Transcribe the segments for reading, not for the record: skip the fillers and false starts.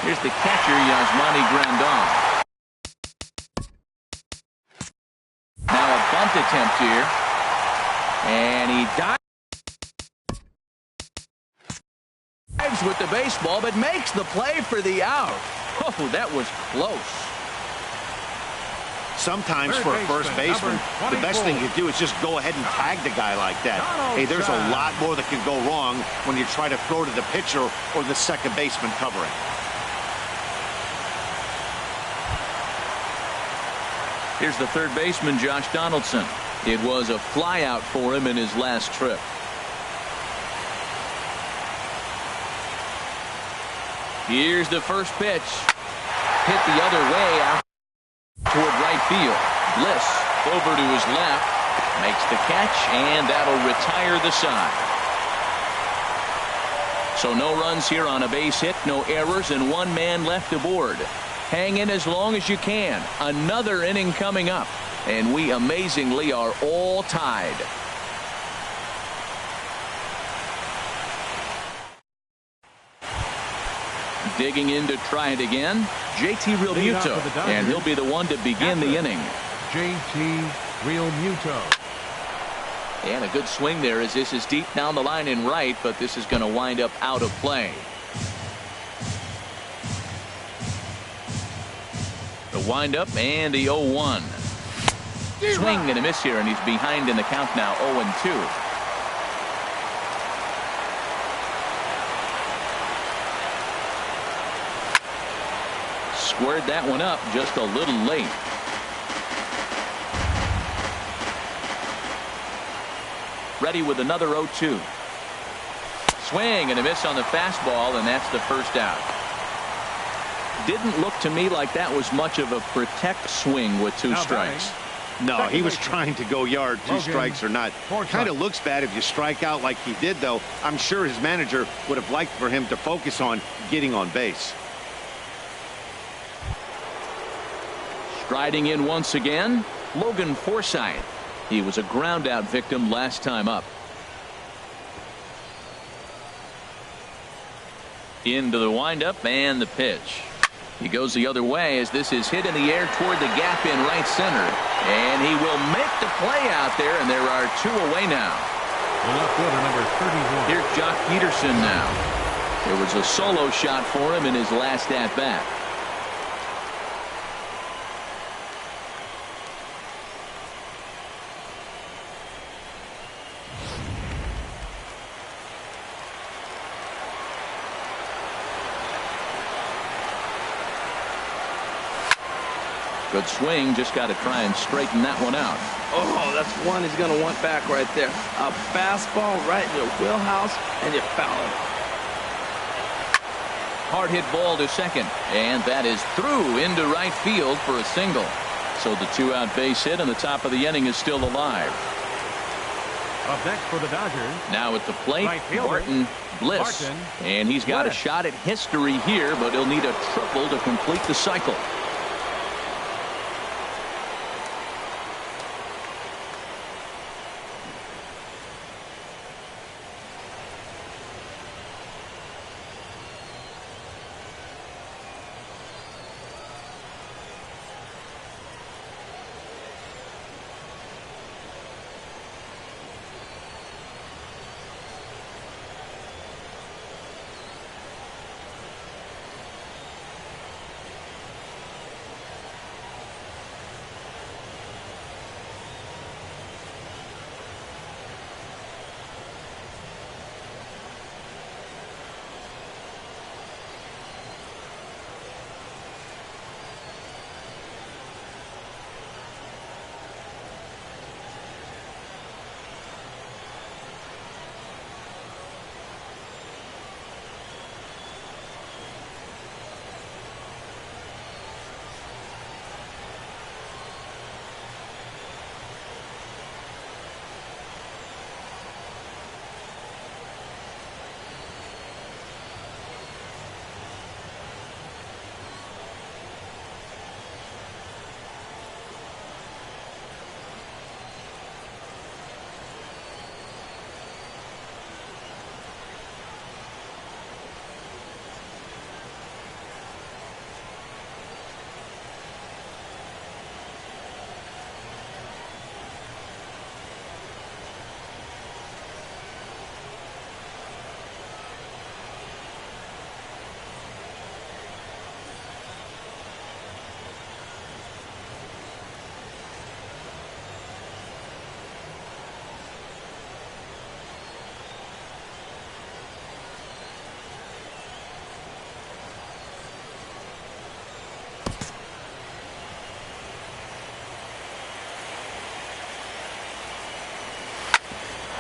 Here's the catcher, Yasmani Grandon. Now a bunt attempt here. And he dives with the baseball, but makes the play for the out. Oh, that was close. Sometimes for a first baseman, the best thing you do is just go ahead and tag the guy like that. Hey, there's a lot more that can go wrong when you try to throw to the pitcher or the second baseman covering. Here's the third baseman, Josh Donaldson. It was a flyout for him in his last trip. Here's the first pitch. Hit the other way out toward right field. Bliss over to his left. Makes the catch, and that'll retire the side. So no runs here on a base hit, no errors, and one man left aboard. Hang in as long as you can. Another inning coming up, and we amazingly are all tied. Digging in to try it again, JT Realmuto, and he'll be the one to begin the inning. JT Realmuto. And a good swing there as this is deep down the line in right, but this is going to wind up out of play. The windup and the 0-1. Swing and a miss here, and he's behind in the count now, 0-2. Squared that one up just a little late. Ready with another 0-2. Swing and a miss on the fastball, and that's the first out. Didn't look to me like that was much of a protect swing with two strikes. No, he was trying to go yard, two strikes or not. Kind of looks bad if you strike out like he did, though. I'm sure his manager would have liked for him to focus on getting on base. Striding in once again, Logan Forsythe. He was a ground out victim last time up. Into the windup and the pitch. He goes the other way as this is hit in the air toward the gap in right center. And he will make the play out there, and there are two away now. The left fielder, number 31. Here's Jock Peterson now. There was a solo shot for him in his last at bat. Good swing, just got to try and straighten that one out. Oh, that's one he's going to want back right there. A fastball right in your wheelhouse, and you foul it. Hard hit ball to second, and that is through into right field for a single. So the two-out base hit, and the top of the inning is still alive. Up next for the Dodgers. Now at the plate, Barton Bliss. And he's got a shot at history here, but he'll need a triple to complete the cycle.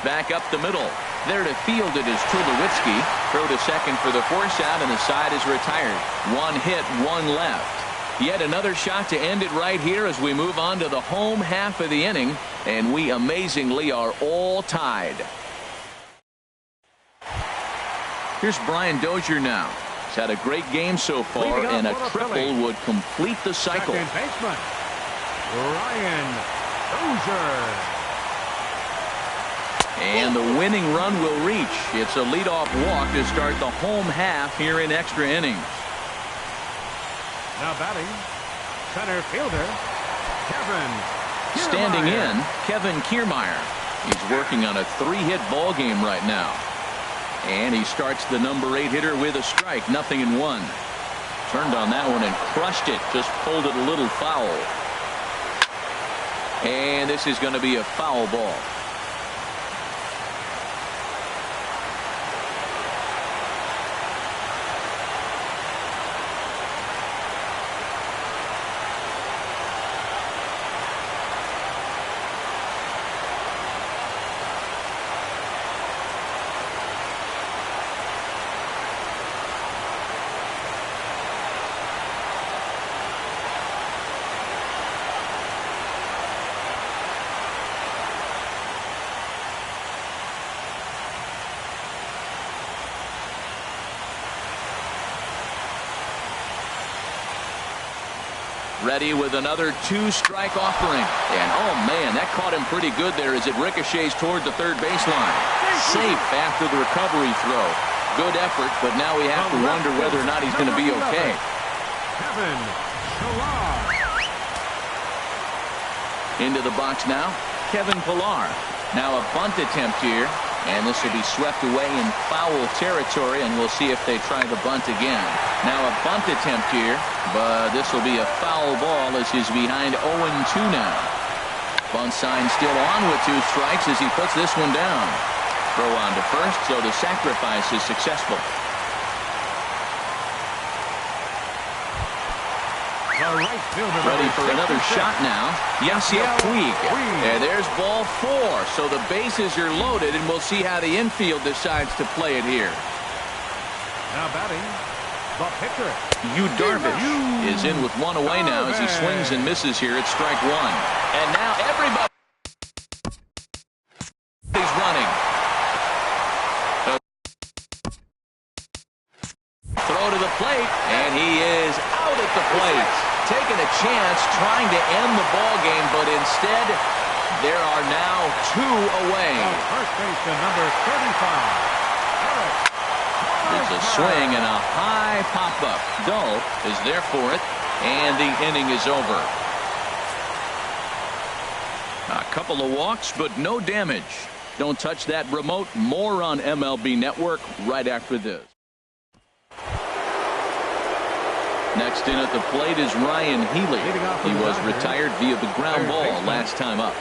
back up the middle. There to field it is Tulowitzki. Throw to second for the force out, and the side is retired. One hit, one left. Yet another shot to end it right here as we move on to the home half of the inning, and we amazingly are all tied. Here's Brian Dozier now. He's had a great game so far, and a triple would complete the cycle. Second baseman, Brian Dozier. And the winning run will reach. It's a leadoff walk to start the home half here in extra innings. Now batting, center fielder, Kevin Kiermaier. Standing in, Kevin Kiermaier. He's working on a 3-hit ball game right now. And he starts the number 8 hitter with a strike, 0-1. Turned on that one and crushed it. Just pulled it a little foul. And this is going to be a foul ball. Ready with another 2-strike offering. And oh man, that caught him pretty good there as it ricochets toward the third baseline. Safe after the recovery throw. Good effort, but now we have to wonder whether or not he's going to be okay. Kevin Pillar. Into the box now, Kevin Pillar. Now a bunt attempt here, and this will be swept away in foul territory, and we'll see if they try the bunt again. Now a bunt attempt here, but this will be a foul ball as he's behind 0-2 now. Bunt sign still on with 2 strikes as he puts this one down. Throw on to first, so the sacrifice is successful. Ready for another shot now. Yasiel Puig. And there's ball 4. So the bases are loaded, and we'll see how the infield decides to play it here. Now batting, the pitcher. Yu Darvish is in with 1 away now as he swings and misses here at strike 1. And now everybody's running. Throw to the plate, and he is out at the plate. Taking a chance, trying to end the ball game, but instead, there are now 2 away. First baseman, number 35. There's a swing and a high pop-up. Dull is there for it, and the inning is over. A couple of walks, but no damage. Don't touch that remote. More on MLB Network right after this. Next in at the plate is Ryan Healy. He was retired via the ground ball last time up.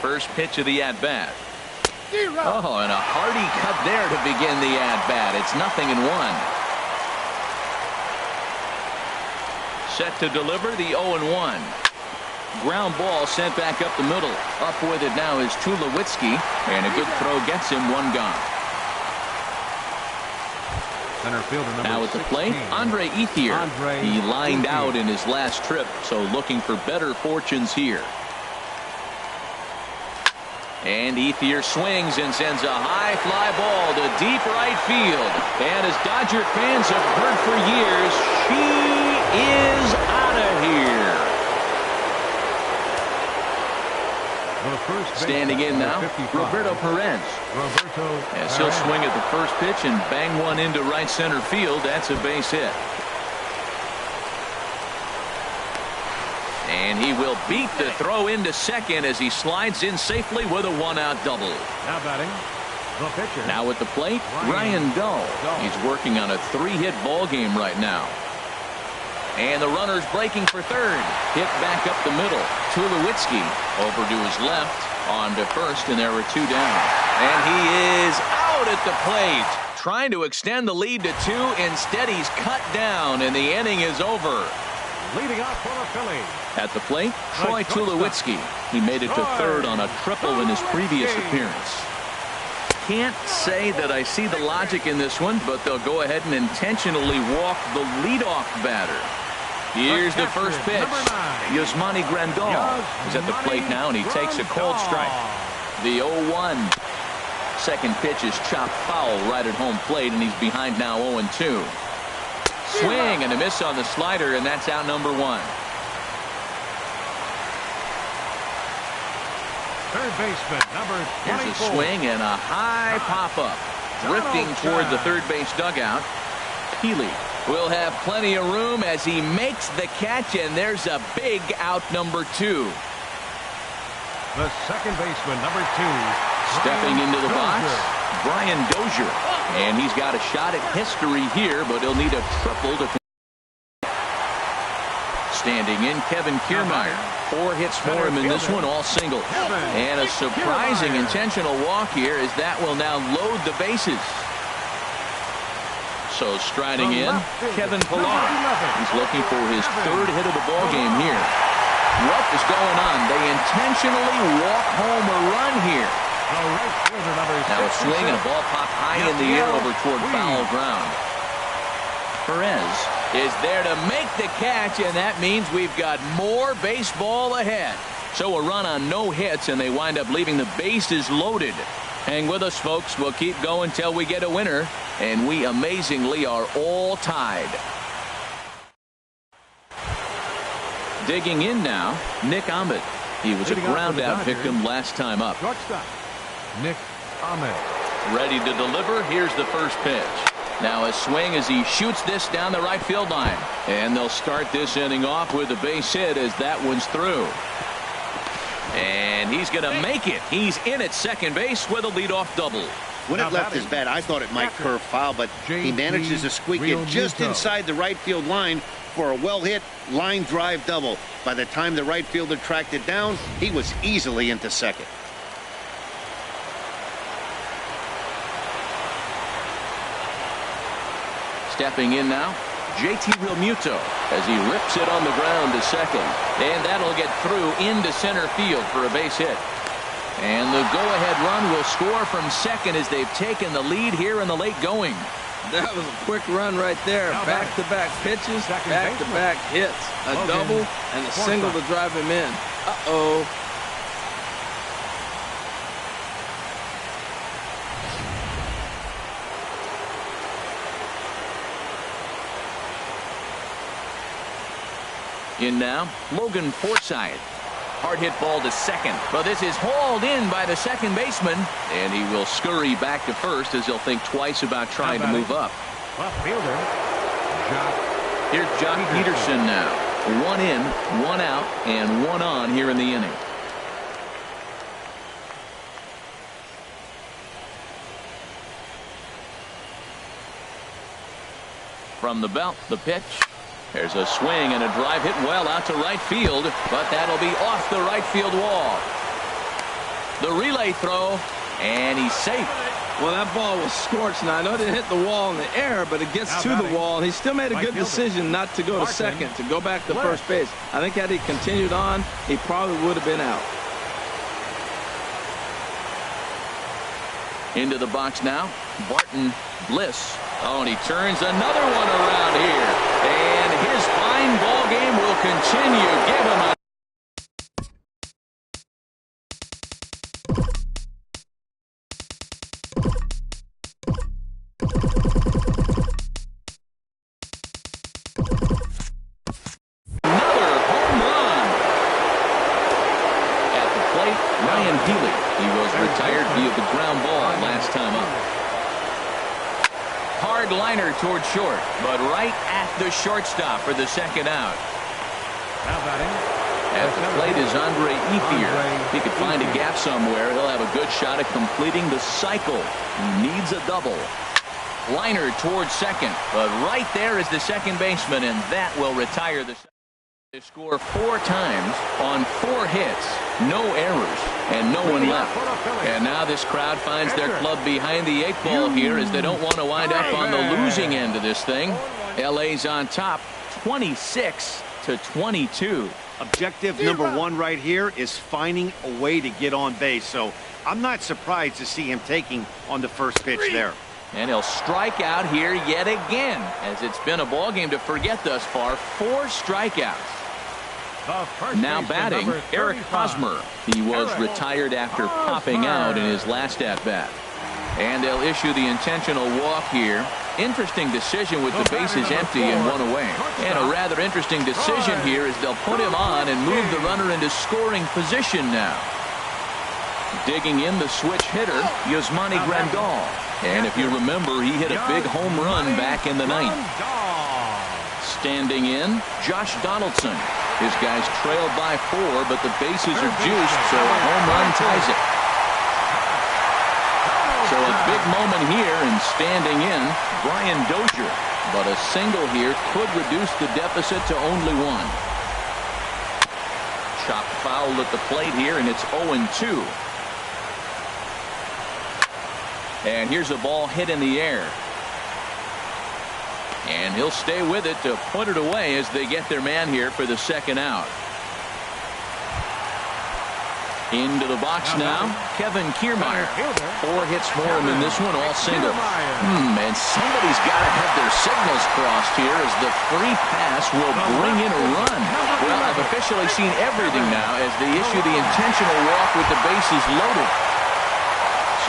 First pitch of the at-bat. Oh, and a hearty cut there to begin the at-bat. It's 0-1. Set to deliver the 0-1. Ground ball sent back up the middle. Up with it now is Tulowitzki, and a good throw gets him 1 gone. Center fielder now at the plate, Andre Ethier. He lined out in his last trip, so looking for better fortunes here. And Ethier swings and sends a high fly ball to deep right field. And as Dodger fans have heard for years, she is out of here. Standing in now, Roberto Perez. As he'll swing at the first pitch and bang one into right center field. That's a base hit. And he will beat the throw into second as he slides in safely with a 1-out double. Now batting, the pitcher. Now at the plate, Ryan Dull. He's working on a 3-hit ball game right now. And the runner's breaking for third. Hit back up the middle. Tulowitzki over to his left, on to first, and there were 2 down. And he is out at the plate. Trying to extend the lead to 2. Instead, he's cut down, and the inning is over. Leading off for the Phillies. At the plate, Troy Tulowitzki. He made it to third on a triple in his previous appearance. Can't say that I see the logic in this one, but they'll go ahead and intentionally walk the leadoff batter. Here's the first pitch. Yasmani Grandal is at the plate now, and he takes a cold strike. The 0-1. Second pitch is chopped foul right at home plate, and he's behind now 0-2. Swing and a miss on the slider, and that's out number 1. Third baseman, number 24. Here's a swing and a high pop-up. Drifting toward the third base dugout. Healy will have plenty of room as he makes the catch, and there's a big out number 2. The second baseman, number 2. Stepping into the box, Brian Dozier. And he's got a shot at history here, but he'll need a triple to. Standing in, Kevin Kiermaier. 4 hits for him in this one, all singles. And a surprising intentional walk here, as that will now load the bases. So striding in, Kevin Pillar. He's looking for his 3rd hit of the ball game here. What is going on? They intentionally walk home a run here. Now a swing and a ball popped high in the air over toward foul ground. Perez is there to make the catch, and that means we've got more baseball ahead. So a run on no hits, and they wind up leaving the bases loaded. Hang with us, folks. We'll keep going till we get a winner, and we amazingly are all tied. Digging in now, Nick Ahmed. He was a ground-out victim last time up. Shortstop, Nick Ahmed. Ready to deliver. Here's the first pitch. Now a swing as he shoots this down the right field line. And they'll start this inning off with a base hit as that one's through. And he's going to make it. He's in at second base with a leadoff double. When it left his bat, I thought it might curve foul, but he manages to squeak it just inside the right field line for a well-hit line drive double. By the time the right fielder tracked it down, he was easily into second. Stepping in now, JT Realmuto as he rips it on the ground to second. And that'll get through into center field for a base hit. And the go-ahead run will score from second as they've taken the lead here in the late going. That was a quick run right there. Back-to-back pitches, back-to-back hits. A double and a single to drive him in. Uh-oh. In now, Logan Forsythe. Hard hit ball to second, but this is hauled in by the second baseman, and he will scurry back to first as he'll think twice about trying to move up. Left fielder, Here's Jock Peterson now. 1 in, 1 out, and 1 on here in the inning. From the belt, the pitch. There's a swing and a drive hit well out to right field, but that'll be off the right field wall. The relay throw, and he's safe. Well, that ball was scorched. Now, I know it didn't hit the wall in the air, but it gets to the wall. He still made a good decision not to go to second, to go back to first base. I think had he continued on, he probably would have been out. Into the box now, Barton Bliss. Oh, and he turns another one around here. And his fine ball game will continue. Give him a another home run. At the plate, Ryan Healy. He was retired via the ground ball last time up. Hard liner toward short, but right at the shortstop for the second out. At the plate is Andre Ethier. If he could find a gap somewhere, he'll have a good shot at completing the cycle. He needs a double. Liner towards second, but right there is the second baseman, and that will retire the. They score 4 times on 4 hits, no errors, and no one left. And now this crowd finds their club behind the 8 ball here as they don't want to wind up on the losing end of this thing. LA's on top 26-7. to 22. Objective number one right here is finding a way to get on base. So I'm not surprised to see him taking on the first pitch there. And he'll strike out here yet again, as it's been a ball game to forget thus far. 4 strikeouts. Now batting, Eric Hosmer. He was retired after popping out in his last at-bat. And they'll issue the intentional walk here. Interesting decision with the bases empty and 1 away. And a rather interesting decision here is they'll put him on and move the runner into scoring position now. Digging in the switch hitter, Yasmani Grandal. And if you remember, he hit a big home run back in the 9th. Standing in, Josh Donaldson. His guys trailed by 4, but the bases are juiced, so a home run ties it. So a big moment here, and standing in, Brian Dozier. But a single here could reduce the deficit to only 1. Chopped foul at the plate here, and it's 0-2. And here's a ball hit in the air. And he'll stay with it to put it away as they get their man here for the second out. Into the box now, Kevin Kiermaier. 4 hits for him in this one, all singles. And somebody's got to have their signals crossed here as the free pass will bring in a run. Well, I've officially seen everything now as they issue the intentional walk with the bases loaded.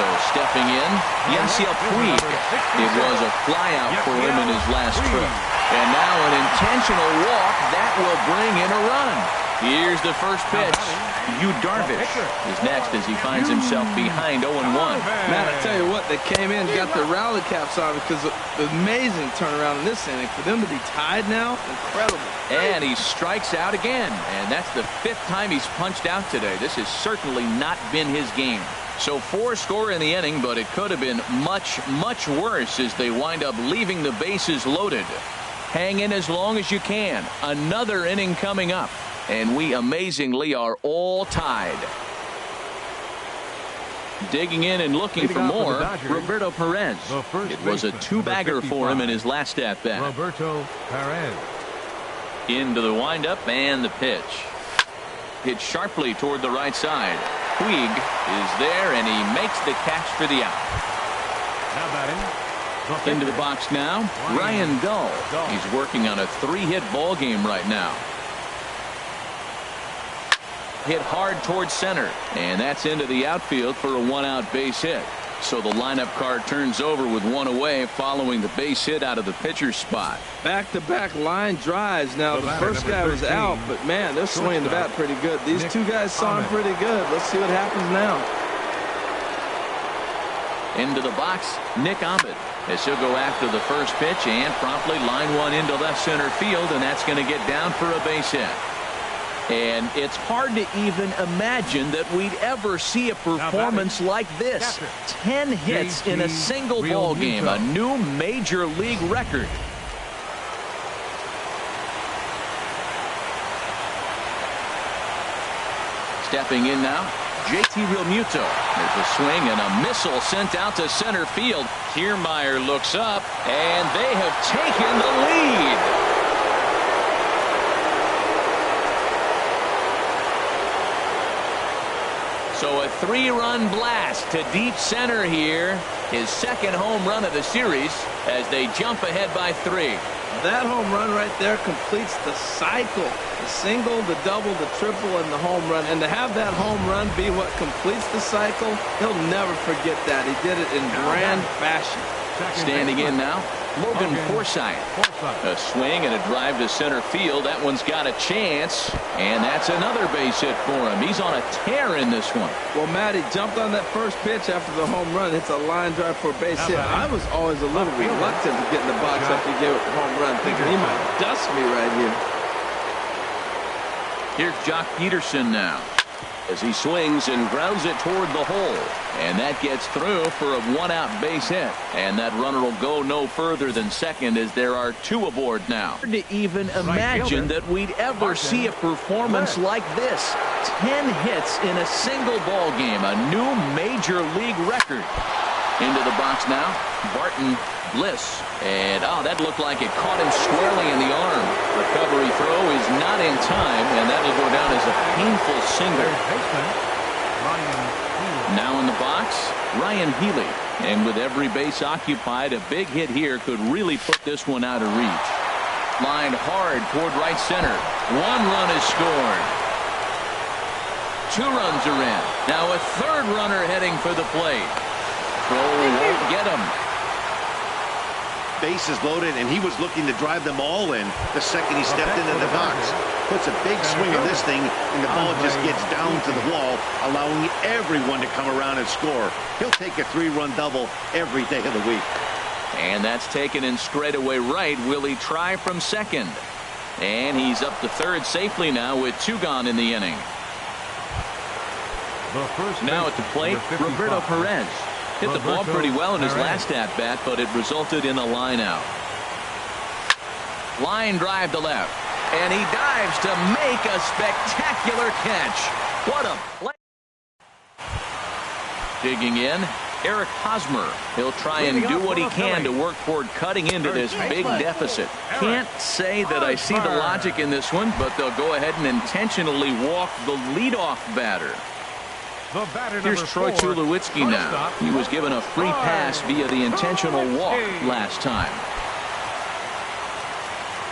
So stepping in, Yasiel Puig. It was a flyout for him in his last trip. And now an intentional walk that will bring in a run. Here's the first pitch. Yu Darvish is next as he finds himself behind 0-1. Man, I tell you what, they came in, got their rally caps on because amazing turnaround in this inning. For them to be tied now, incredible. And he strikes out again. And that's the 5th time he's punched out today. This has certainly not been his game. So 4 score in the inning, but it could have been much, much worse as they wind up leaving the bases loaded. Hang in as long as you can. Another inning coming up. And we amazingly are all tied. Digging in and looking for more, Roberto Perez. It was a 2-bagger for him in his last at-bat. Roberto Perez. Into the windup and the pitch. Hit sharply toward the right side. Puig is there, and he makes the catch for the out. Now batting. Into the box now, Ryan Dull. He's working on a 3-hit ball game right now. Hit hard towards center, and that's into the outfield for a 1-out base hit. So the lineup card turns over with 1 away following the base hit out of the pitcher's spot. Back-to-back line drives. Now, the first guy was out, but, man, they're swinging the bat pretty good. These 2 guys saw him pretty good. Let's see what happens now. Into the box, Nick Ahmed, as he'll go after the first pitch and promptly line one into left center field, and that's going to get down for a base hit. And it's hard to even imagine that we'd ever see a performance like this. 10 hits in a single ball game, a new major league record. Stepping in now, JT Realmuto. There's a swing and a missile sent out to center field. Kiermaier looks up, and they have taken the lead. So a 3-run blast to deep center here. His second home run of the series as they jump ahead by 3. That home run right there completes the cycle. The single, the double, the triple, and the home run. And to have that home run be what completes the cycle, he'll never forget that. He did it in grand fashion. Standing in now, Logan Forsythe. A swing and a drive to center field. That one's got a chance, and that's another base hit for him. He's on a tear in this one. Well, Matt, he jumped on that first pitch after the home run. It's a line drive for a base hit. I was always a little reluctant to get in the box after he gave it the home run, thinking he might dust me right here. Here's Jock Peterson now, as he swings and grounds it toward the hole. And that gets through for a 1-out base hit. And that runner will go no further than second as there are 2 aboard now. Hard to even imagine that we'd ever see a performance like this. 10 hits in a single ball game, a new major league record. Into the box now, Barton Bliss. And, that looked like it caught him squarely in the arm. Recovery throw is not in time, and that'll go down as a painful single. Now in the box, Ryan Healy. And with every base occupied, a big hit here could really put this one out of reach. Lined hard toward right center. 1 run is scored. 2 runs are in. Now a 3rd runner heading for the plate. Throw won't get him. Bases loaded, and he was looking to drive them all in the second he stepped into the box. Puts a big swing on this thing, and the ball just gets down to the wall, allowing everyone to come around and score. He'll take a 3-run double every day of the week. And that's taken in straightaway right. Will he try from second? And he's up to 3rd safely now with 2 gone in the inning. Now at the plate, Roberto Perez. Hit the ball pretty well in his last at-bat, but it resulted in a line out. Line drive to left. And he dives to make a spectacular catch. What a play. Digging in, Eric Hosmer. He'll try and do what he can to work toward cutting into this big deficit. Can't say that I see the logic in this one, but they'll go ahead and intentionally walk the leadoff batter. Here's Troy Tulowitzki now. He was given a free pass via the intentional walk last time.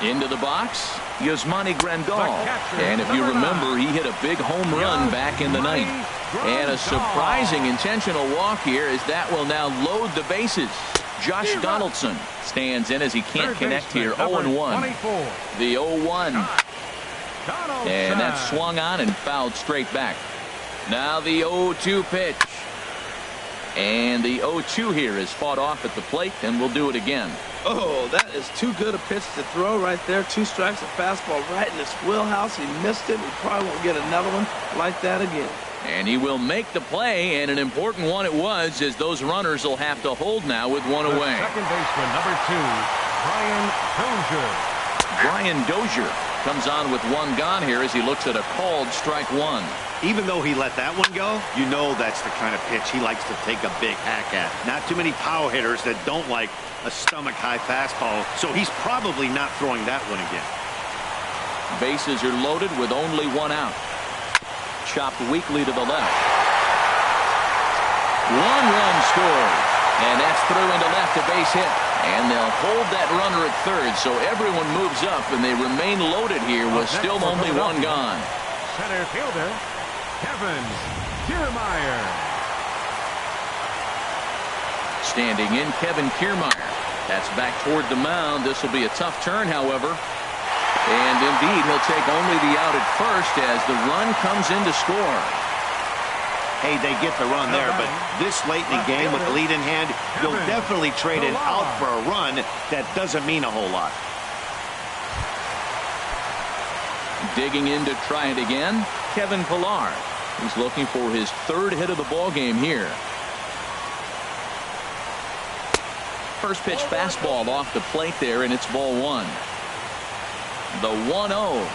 Into the box, Yasmani Grandal. And if you remember, he hit a big home run back in the 9th. And a surprising intentional walk here as that will now load the bases. Josh Donaldson stands in as he can't connect here. 0-1. The 0-1. And that's swung on and fouled straight back. Now the 0-2 pitch. And the 0-2 here is fought off at the plate, and we'll do it again. Oh, that is too good a pitch to throw right there. 2 strikes, a fastball right in his wheelhouse. He missed it. He probably won't get another one like that again. And he will make the play, and an important one it was, as those runners will have to hold now with 1 away. Second baseman, number 2, Brian Dozier. Brian Dozier comes on with 1 gone here as he looks at a called strike 1. Even though he let that one go, you know that's the kind of pitch he likes to take a big hack at. Not too many power hitters that don't like a stomach-high fastball, so he's probably not throwing that one again. Bases are loaded with only 1 out. Chopped weakly to the left. 1 run scored, and that's through into left, a base hit. And they'll hold that runner at 3rd, so everyone moves up, and they remain loaded here with still only 1 gone. Center fielder, Kevin Kiermaier. Standing in, Kevin Kiermaier. That's back toward the mound. This will be a tough turn, however. And indeed, he'll take only the out at 1st as the run comes in to score. Hey, they get the run there, but this late in the game with the lead in hand, you'll definitely trade it out for a run. That doesn't mean a whole lot. Digging in to try it again, Kevin Pillar. He's looking for his 3rd hit of the ball game here. First pitch fastball off the plate there, and it's ball 1. The 1-0.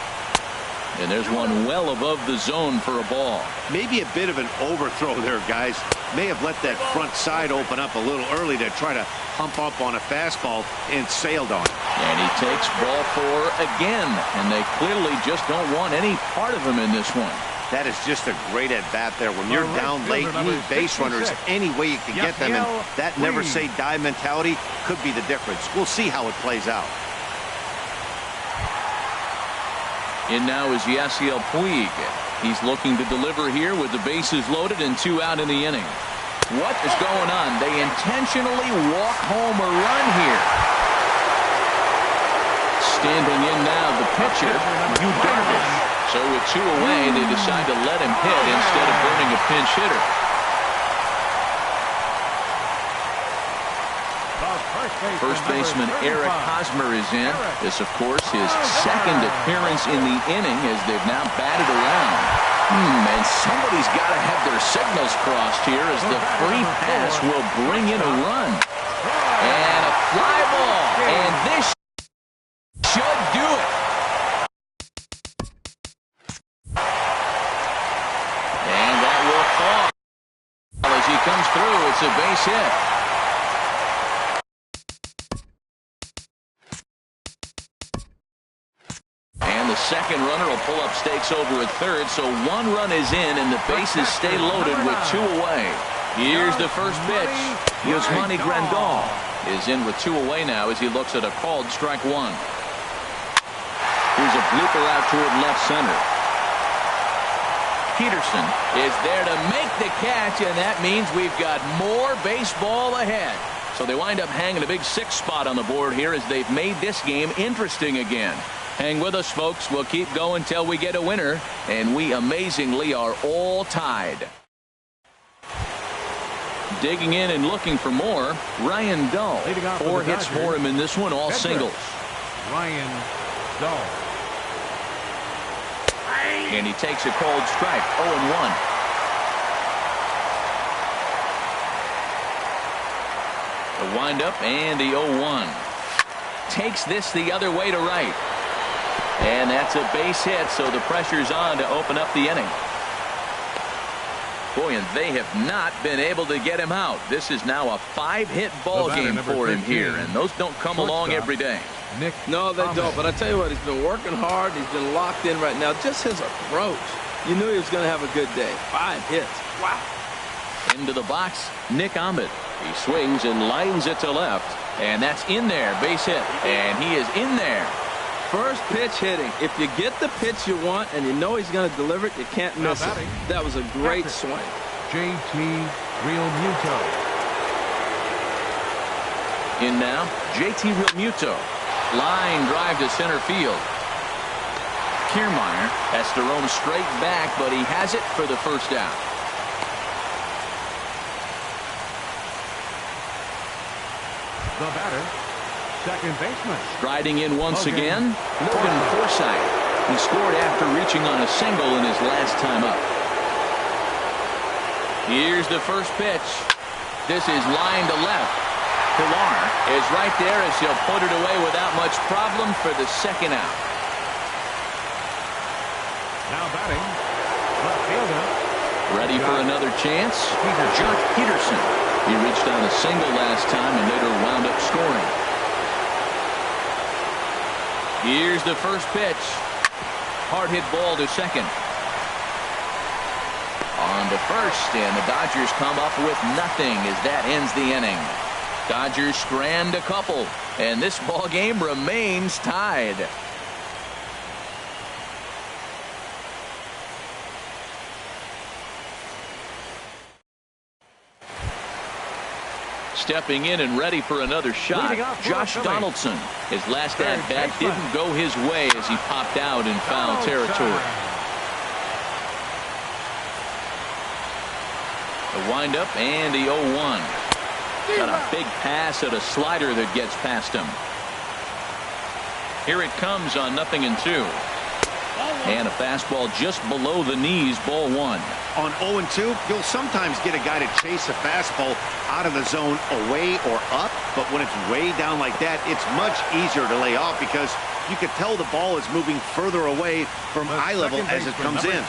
And there's one well above the zone for a ball. Maybe a bit of an overthrow there, guys. May have let that front side open up a little early to try to hump up on a fastball and sailed on it. And he takes ball 4 again, and they clearly just don't want any part of him in this one. That is just a great at-bat there. When you're down late, you need base runners any way you can get them, and that never-say-die mentality could be the difference. We'll see how it plays out. In now is Yasiel Puig. He's looking to deliver here with the bases loaded and 2 out in the inning. What is going on? They intentionally walk home a run here. Standing in now, the pitcher, Yu Darvish. So with 2 away, they decide to let him hit instead of burning a pinch hitter. First baseman Eric Hosmer is in. This, of course, his 2nd appearance in the inning as they've now batted around. And somebody's got to have their signals crossed here as the free pass will bring in a run. And a fly ball. And this should do it. And that will fall. As he comes through, it's a base hit. pull-up stakes over at third, so 1 run is in, and the bases stay loaded with 2 away. Here's the first pitch. Yasmani Grandal is in with 2 away now as he looks at a called strike 1. Here's a blooper out toward left center. Peterson is there to make the catch, and that means we've got more baseball ahead. So they wind up hanging a big 6 spot on the board here as they've made this game interesting again. Hang with us, folks. We'll keep going till we get a winner, and we amazingly are all tied. Digging in and looking for more, Ryan Dull. 4 hits for him in this one, all singles. Ryan Dull. And he takes a cold strike, 0-1. The windup and the 0-1. Takes this the other way to right. And that's a base hit, so the pressure's on to open up the inning. Boy, and they have not been able to get him out. This is now a 5-hit ball game for him here, and those don't come along every day. No, they don't. But I tell you what, he's been working hard. He's been locked in right now. Just his approach. You knew he was going to have a good day. 5 hits. Wow. Into the box, Nick Ahmed. He swings and lines it to left, and that's in there. Base hit, and he is in there. First pitch hitting. If you get the pitch you want and you know he's going to deliver it, you can't miss it. That was a great swing. JT Realmuto. In now, JT Realmuto. Line drive to center field. Kiermaier has to roam straight back, but he has it for the first out. The batter, second baseman. Striding in once again, Logan Forsythe. He scored after reaching on a single in his last time up. Here's the first pitch. This is line to left. Pilar is right there as he'll put it away without much problem for the second out. Now batting, left fielder. Ready for another chance? Josh Peterson. He reached on a single last time and later wound up scoring. Here's the first pitch. Hard hit ball to second. On to first, and the Dodgers come up with nothing as that ends the inning. Dodgers strand a couple, and this ball game remains tied. Stepping in and ready for another shot, Josh Donaldson. His last at-bat didn't go his way as he popped out in foul territory. The windup and the 0-1. Got a big pass at a slider that gets past him. Here it comes on 0-2. And a fastball just below the knees, ball 1. On 0-2, you'll sometimes get a guy to chase a fastball out of the zone away or up, but when it's way down like that, it's much easier to lay off because you can tell the ball is moving further away from eye level as it comes in.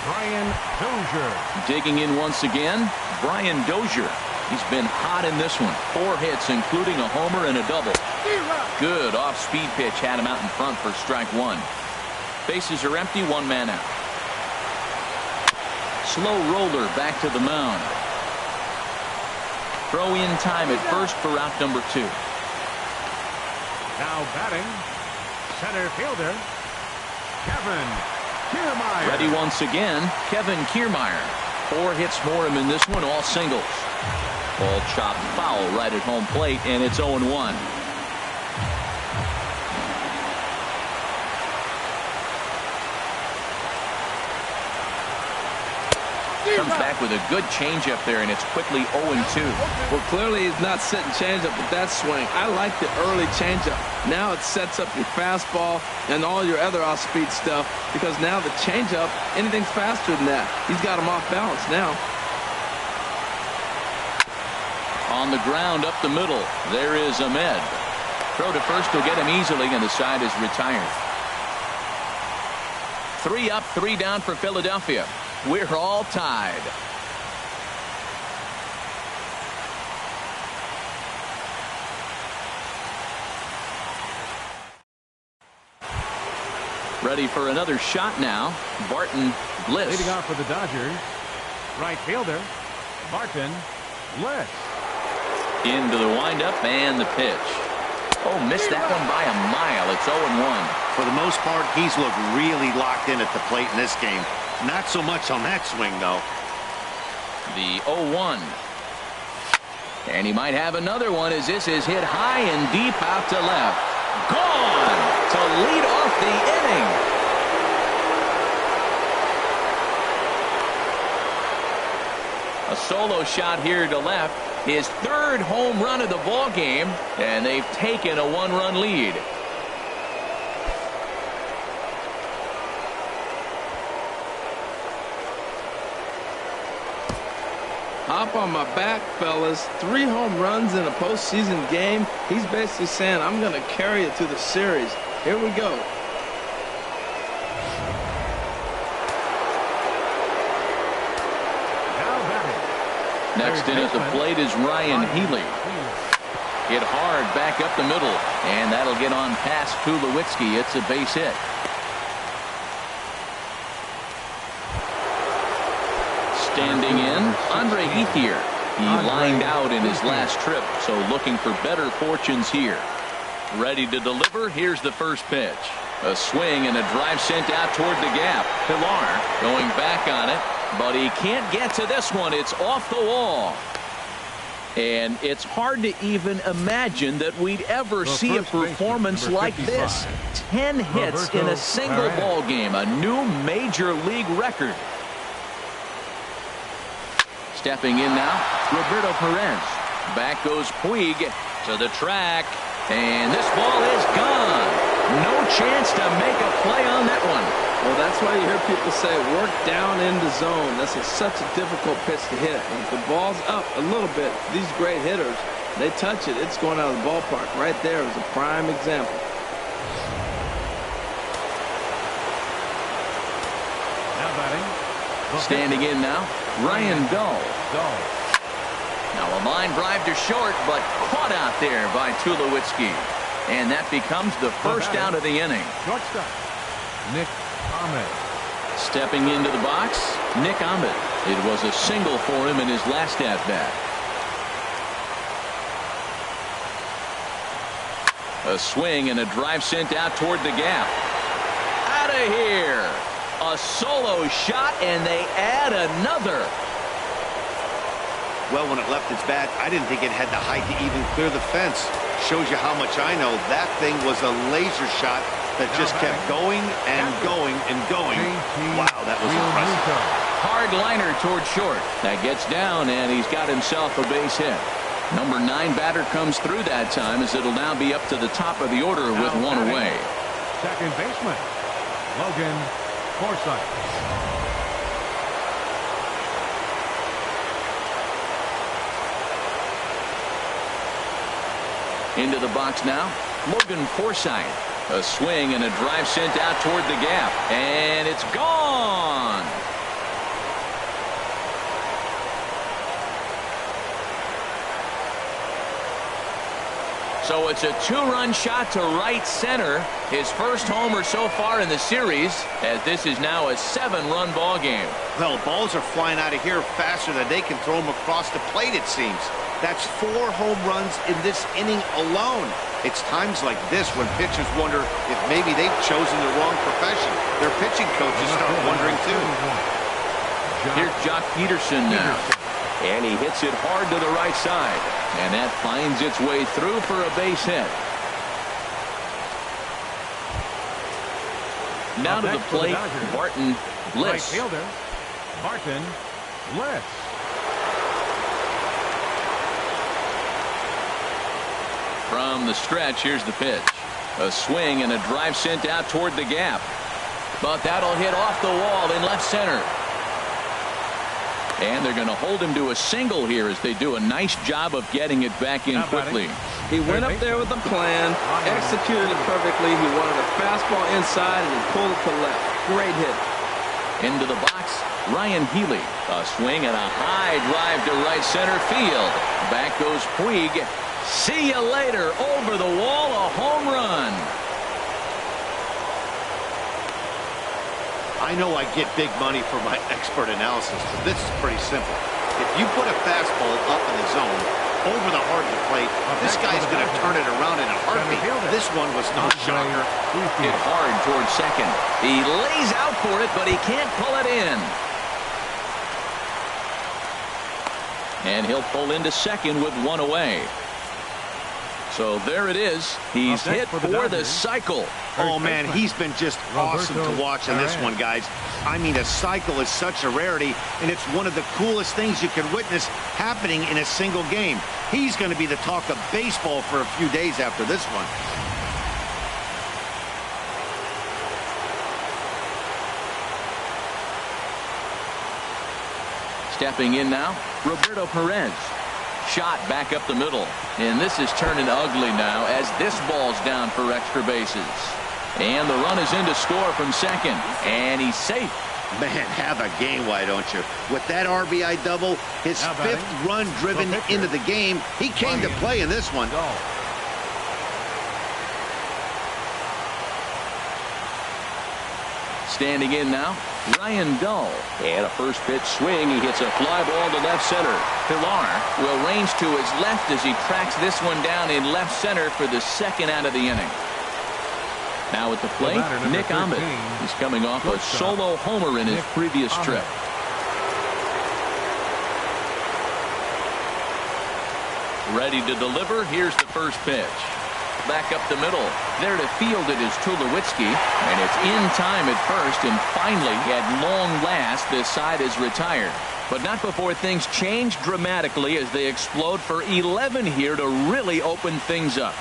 Brian Dozier. Digging in once again, Brian Dozier. He's been hot in this one. 4 hits, including a homer and a double. Good off-speed pitch had him out in front for strike 1. Bases are empty, 1 man out. Slow roller back to the mound. Throw in time at first for out number 2. Now batting, center fielder, Kevin Kiermaier. Ready once again, Kevin Kiermaier. 4 hits for him in this one, all singles. Ball chopped foul right at home plate, and it's 0-1. Comes back with a good changeup there, and it's quickly 0-2. Well, clearly he's not setting changeup with that swing. I like the early changeup. Now it sets up your fastball and all your other off-speed stuff because now the changeup, anything's faster than that. He's got him off balance now. On the ground up the middle, there is Ahmed. Throw to first will get him easily, and the side is retired. 3 up, 3 down for Philadelphia. We're all tied. Ready for another shot now. Barton Bliss. Leading off for the Dodgers, right fielder, Barton Bliss. Into the windup and the pitch. Oh, missed that one by a mile. It's 0-1. For the most part, he's looked really locked in at the plate in this game. Not so much on that swing, though. The 0-1. And he might have another one as this is hit high and deep out to left. Gone to lead off the inning. A solo shot here to left. His third home run of the ball game, and they've taken a one-run lead. Hop on my back, fellas. 3 home runs in a postseason game. He's basically saying, I'm going to carry it to the series. Here we go. Next in at the plate is Ryan Healy. Hit hard back up the middle, and that'll get on past Tulowitzki. It's a base hit. Standing in, Andre Ethier. He lined out in his last trip, so looking for better fortunes here. Ready to deliver. Here's the first pitch. A swing and a drive sent out toward the gap. Pilar going back on it, but he can't get to this one. It's off the wall. And it's hard to even imagine that we'd ever see a performance like this. 10 hits in a single ball game, a new major league record. Stepping in now, Roberto Perez. Back goes Puig to the track, and this ball is gone. No chance to make a play on that one. Well, that's why you hear people say work down in the zone. That's such a difficult pitch to hit. And if the ball's up a little bit, these great hitters, they touch it, it's going out of the ballpark. Right there is a prime example. Now batting. Standing in now, Ryan Dull. Now a line drive to short, but caught out there by Tulowitzki. And that becomes the first out of the inning. Shortstop, Nick Ahmed. Stepping into the box, Nick Ahmed. It was a single for him in his last at-bat. A swing and a drive sent out toward the gap. Out of here. A solo shot, and they add another. Well, when it left its bat, I didn't think it had the height to even clear the fence. Shows you how much I know. That thing was a laser shot that just kept going and going and going. Wow, that was impressive. Hard liner toward short. That gets down, and he's got himself a base hit. Number 9 batter comes through that time, as it'll now be up to the top of the order with one away. Second baseman, Logan Forsythe. Into the box now, Logan Forsythe. A swing and a drive sent out toward the gap, and it's gone. So it's a 2-run shot to right center. His first homer so far in the series, as this is now a 7-run ball game. Well, balls are flying out of here faster than they can throw them across the plate, it seems. That's 4 home runs in this inning alone. It's times like this when pitchers wonder if maybe they've chosen the wrong profession. Their pitching coaches start wondering too. Here's Jock Peterson now. And he hits it hard to the right side. And that finds its way through for a base hit. Now to the plate, Barton Bliss. Right fielder, Barton Bliss. From the stretch, here's the pitch. A swing and a drive sent out toward the gap. But that'll hit off the wall in left center. And they're going to hold him to a single here as they do a nice job of getting it back in quickly. He went up there with a plan, executed it perfectly. He wanted a fastball inside, and he pulled it to left. Great hit. Into the box, Ryan Healy. A swing and a high drive to right center field. Back goes Puig. See you later. Over the wall, a home run. I know I get big money for my expert analysis, but this is pretty simple. If you put a fastball up in the zone, over the heart of the plate, this guy's going to turn it around in a heartbeat. This one was no shocker. Hit hard towards second. He lays out for it, but he can't pull it in. And he'll pull into second with one away. So there it is. He's hit for the cycle. Oh, man, he's been just awesome to watch in this one, guys. I mean, a cycle is such a rarity, and it's one of the coolest things you can witness happening in a single game. He's going to be the talk of baseball for a few days after this one. Stepping in now, Roberto Perez. Shot back up the middle. And this is turning ugly now as this ball's down for extra bases. And the run is in to score from second. And he's safe. Man, have a game, why don't you? With that RBI double, his fifth run driven into the game, he came to play in this one. Standing in now, Ryan Dull. And a first pitch swing. He hits a fly ball to left center. Pilar will range to his left as he tracks this one down in left center for the second out of the inning. Now at the plate, Nick Ahmed. He's coming off a solo homer in his previous trip. Ready to deliver. Here's the first pitch. Back up the middle. There to field it is Tulowitzki, and it's in time at first, and finally, at long last, this side is retired. But not before things change dramatically as they explode for 11 here to really open things up.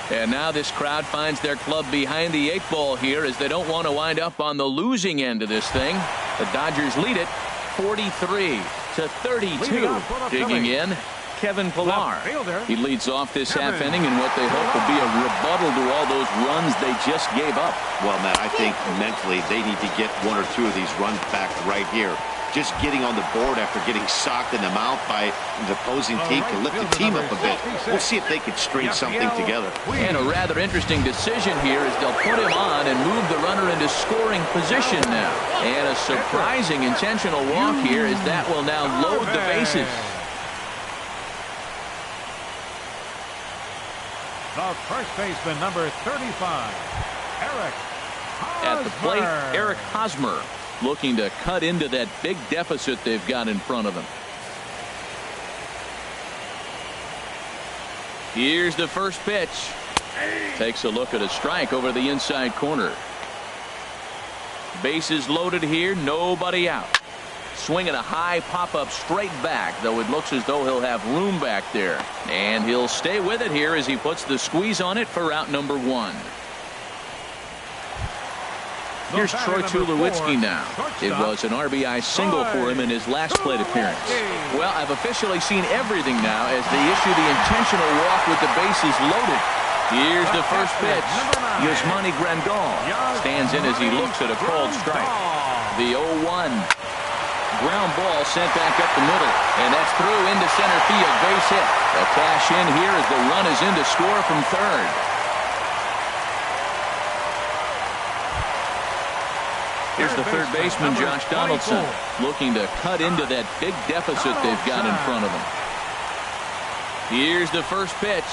And now this crowd finds their club behind the 8 ball here as they don't want to wind up on the losing end of this thing. The Dodgers lead it 43-32. Digging in, Kevin Pilar. He leads off this half inning in what they hope will be a rebuttal to all those runs they just gave up. Well, Matt, I think mentally they need to get 1 or 2 of these runs back right here. Just getting on the board after getting socked in the mouth by the opposing team to lift the team up a bit. We'll see if they can string something together. And a rather interesting decision here is they'll put him on and move the runner into scoring position now. And a surprising intentional walk here as that will now load the bases. The first baseman, number 35, Eric Hosmer. At the plate, Eric Hosmer, looking to cut into that big deficit they've got in front of them. Here's the first pitch. Takes a look at a strike over the inside corner. Bases loaded here, nobody out. Swinging a high pop-up straight back, though it looks as though he'll have room back there. And he'll stay with it here as he puts the squeeze on it for out number 1. Here's Troy Tulowitzki now. It was an RBI single for him in his last plate appearance. Well, I've officially seen everything now as they issue the intentional walk with the bases loaded. Here's the first pitch. Yasmani Grandal stands in as he looks at a called strike. The 0-1. Ground ball sent back up the middle, and that's through into center field. Base hit. A cash in here as the run is in to score from third. Here's the third baseman, Josh Donaldson, looking to cut into that big deficit they've got in front of them. Here's the first pitch.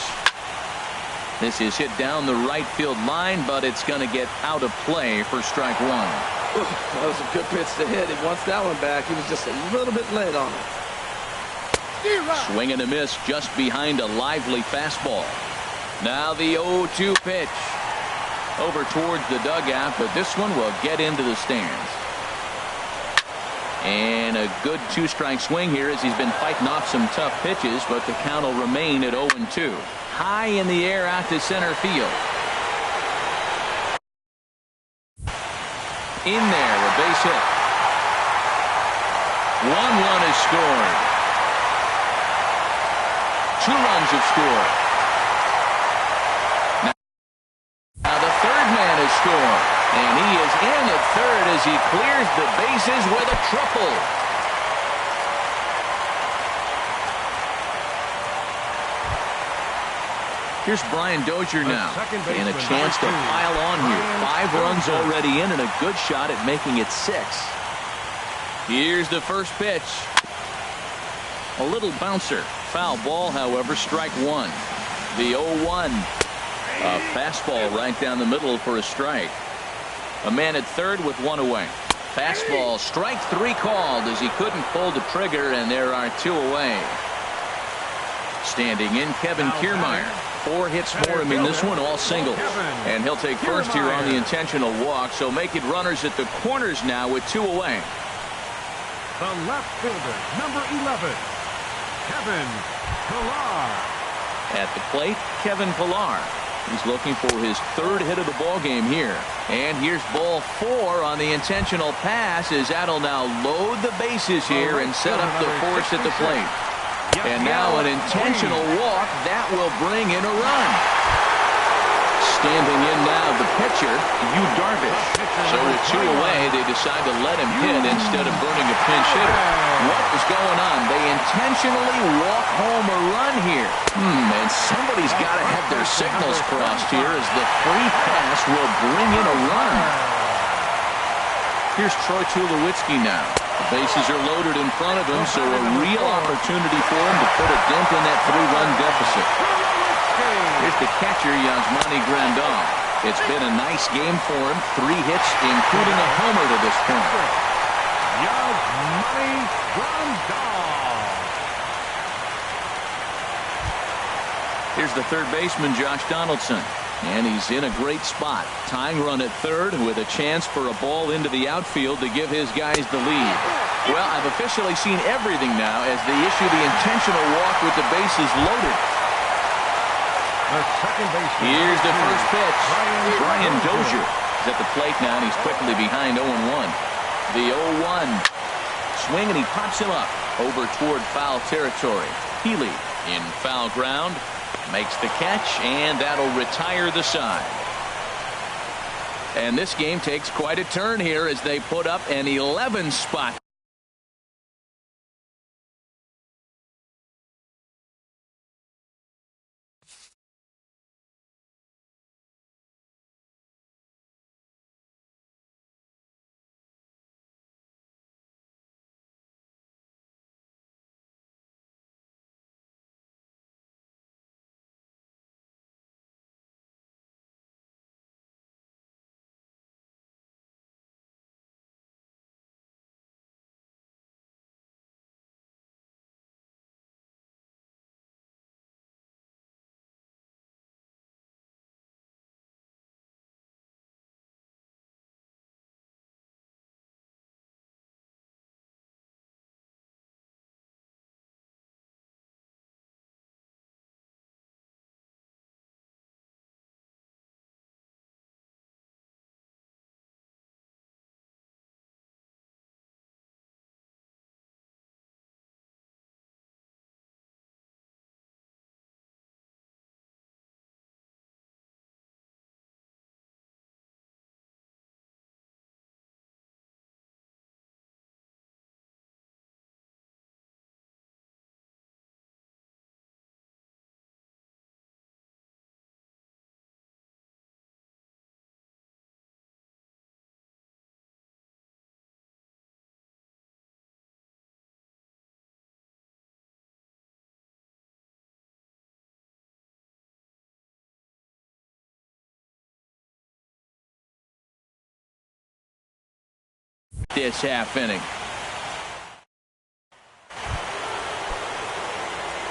This is hit down the right field line, but it's going to get out of play for strike 1. That was a good pitch to hit. He wants that one back. He was just a little bit late on it. Swing and a miss just behind a lively fastball. Now the 0-2 pitch. Over towards the dugout, but this one will get into the stands. And a good 2-strike swing here as he's been fighting off some tough pitches, but the count will remain at 0-2. High in the air out to center field. In there, a base hit. 1 run is scored. 2 runs have scored. Now the third man has scored, and he is in at third as he clears the bases with a triple. Here's Brian Dozier now, and a chance to pile on here. 5 runs already in and a good shot at making it 6. Here's the first pitch. A little bouncer. Foul ball, however, strike 1. The 0-1. A fastball right down the middle for a strike. A man at third with 1 away. Fastball, strike 3 called as he couldn't pull the trigger, and there are 2 away. Standing in, Kevin Kiermaier. 4 hits for him in this one, all singles. And he'll take first here on the intentional walk, so make it runners at the corners now with 2 away. The left fielder, number 11, Kevin Pillar. At the plate, Kevin Pillar. He's looking for his 3rd hit of the ball game here. And here's ball 4 on the intentional pass, as that'll now load the bases here and set up the force at the plate. And now an intentional walk that will bring in a run. Standing in now, the pitcher, Yu Darvish. So with 2 away, they decide to let him hit instead of burning a pinch hitter. What is going on? They intentionally walk home a run here. And somebody's got to have their signals crossed here, as the free pass will bring in a run. Here's Troy Tulowitzki now. The bases are loaded in front of him, so a real opportunity for him to put a dent in that 3-run deficit. Here's the catcher, Yasmani Grandal. It's been a nice game for him. 3 hits, including a homer to this point. Yasmani Grandal. Here's the third baseman, Josh Donaldson. And he's in a great spot. Tying run at third with a chance for a ball into the outfield to give his guys the lead. Well, I've officially seen everything now as they issue the intentional walk with the bases loaded. The second baseman. Here's the first pitch. Brian Dozier is at the plate now, and he's quickly behind 0-1. The 0-1. Swing, and he pops him up over toward foul territory. Healy in foul ground. Makes the catch, and that'll retire the side. And this game takes quite a turn here as they put up an 11 spot. This half inning.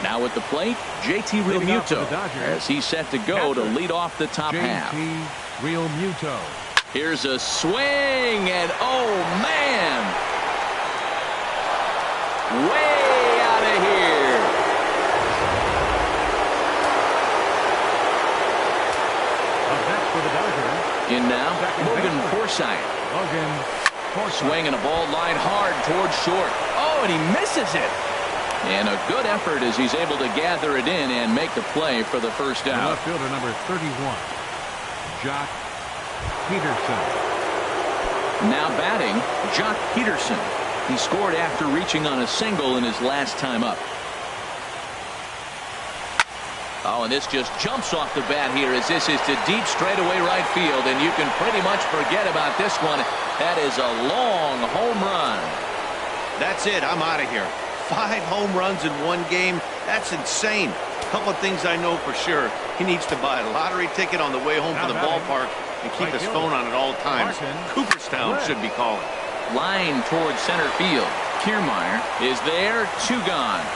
Now at the plate, JT Realmuto as he's set to go to lead off the top half. Realmuto. Here's a swing, and oh man, way out of here. Up next for the Dodgers. In now, Logan Forsythe. Swing and a ball line hard towards short. Oh, and he misses it. And a good effort as he's able to gather it in and make the play for the first out. The left fielder, number 31, Jock Peterson. Now batting, Jock Peterson. He scored after reaching on a single in his last time up. Oh, and this just jumps off the bat here as this is to deep straightaway right field, and you can pretty much forget about this one. That is a long home run. That's it. I'm out of here. 5 home runs in one game. That's insane. Couple of things I know for sure. He needs to buy a lottery ticket on the way home from the ballpark and keep his phone on at all times. Cooperstown should be calling. Line towards center field. Kiermaier is there. 2 gone.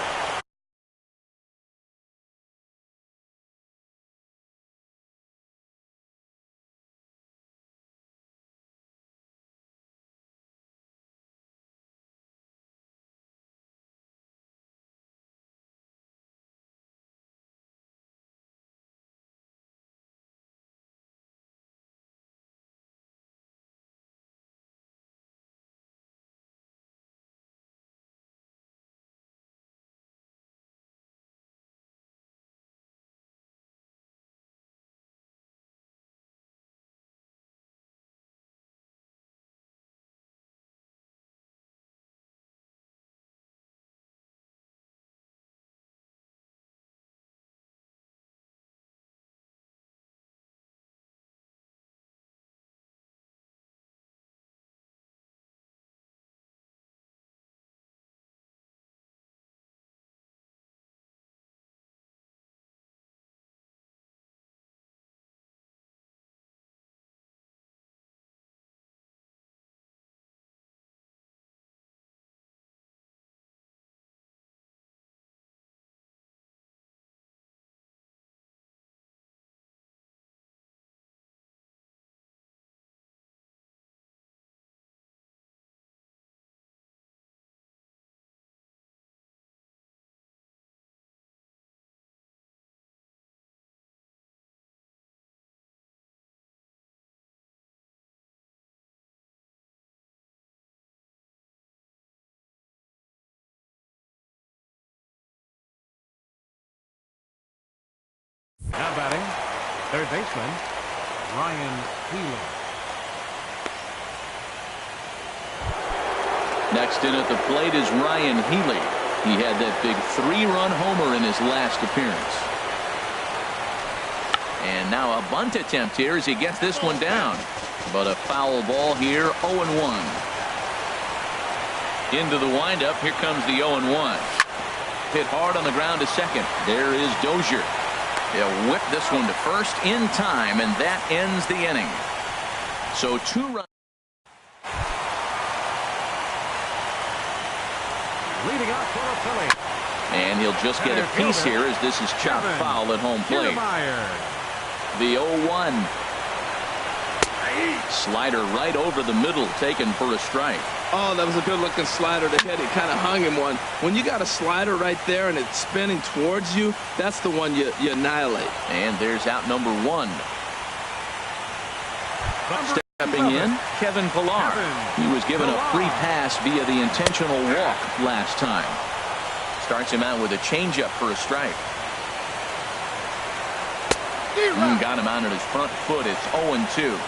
Now batting, third baseman, Ryan Healy. Next in at the plate is Ryan Healy. He had that big 3-run homer in his last appearance. And now a bunt attempt here as he gets this one down. But a foul ball here, 0-1. Into the windup, here comes the 0-1. Hit hard on the ground to second. There is Dozier. He'll whip this one to first in time, and that ends the inning. So 2 runs. Leading up for a Philly. And he'll just get a piece here as this is chopped foul at home plate. The 0-1. Slider right over the middle, taken for a strike. Oh, that was a good-looking slider to hit. It kind of hung him one. When you got a slider right there and it's spinning towards you, that's the one you annihilate. And there's out number 1. Stepping in, Kevin Pillar. He was given a free pass via the intentional walk last time. Starts him out with a changeup for a strike. Got him out at his front foot. It's 0-2.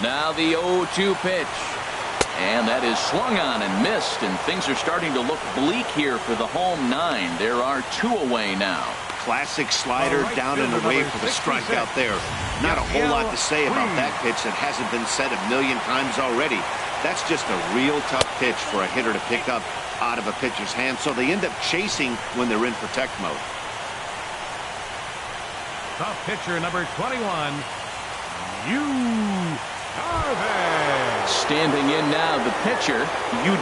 Now the 0-2 pitch. And that is swung on and missed, and things are starting to look bleak here for the home 9. There are 2 away now. Classic slider down and away for the strikeout there. Not a whole lot to say about that pitch that hasn't been said a million times already. That's just a real tough pitch for a hitter to pick up out of a pitcher's hand, so they end up chasing when they're in protect mode. The pitcher, number 21, Darvish. Standing in now, the pitcher,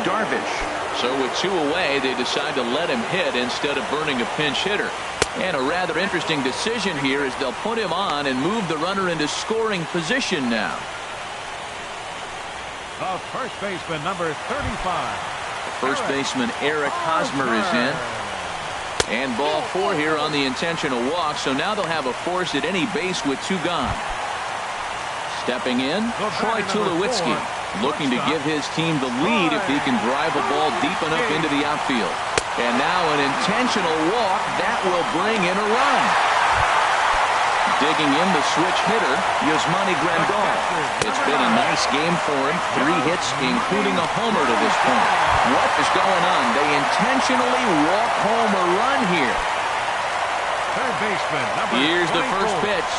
Darvish. So with 2 away, they decide to let him hit instead of burning a pinch hitter. And a rather interesting decision here is they'll put him on and move the runner into scoring position now. The first baseman, number 35. First baseman Eric Hosmer is in. And ball 4 here on the intentional walk. So now they'll have a force at any base with 2 gone. Stepping in, Troy Tulowitzki, looking to give his team the lead if he can drive a ball deep enough into the outfield. And now an intentional walk that will bring in a run. Digging in the switch hitter, Yasmani Grandal. It's been a nice game for him. 3 hits, including a homer to this point. What is going on? They intentionally walk home a run here. Third baseman, number Here's the 24. first pitch.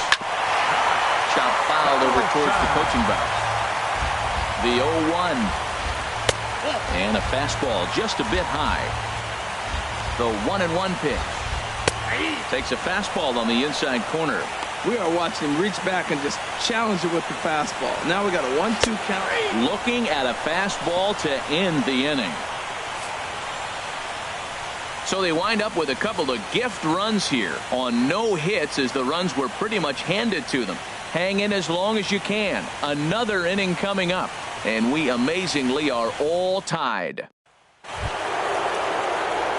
Chop fouled over towards the coaching box. The 0-1. And a fastball just a bit high. The 1-1 pitch. Takes a fastball on the inside corner. We are watching him reach back and just challenge it with the fastball. Now we got a 1-2 count. Looking at a fastball to end the inning. So they wind up with a couple of gift runs here on no hits as the runs were pretty much handed to them. Hang in as long as you can. Another inning coming up. And we amazingly are all tied.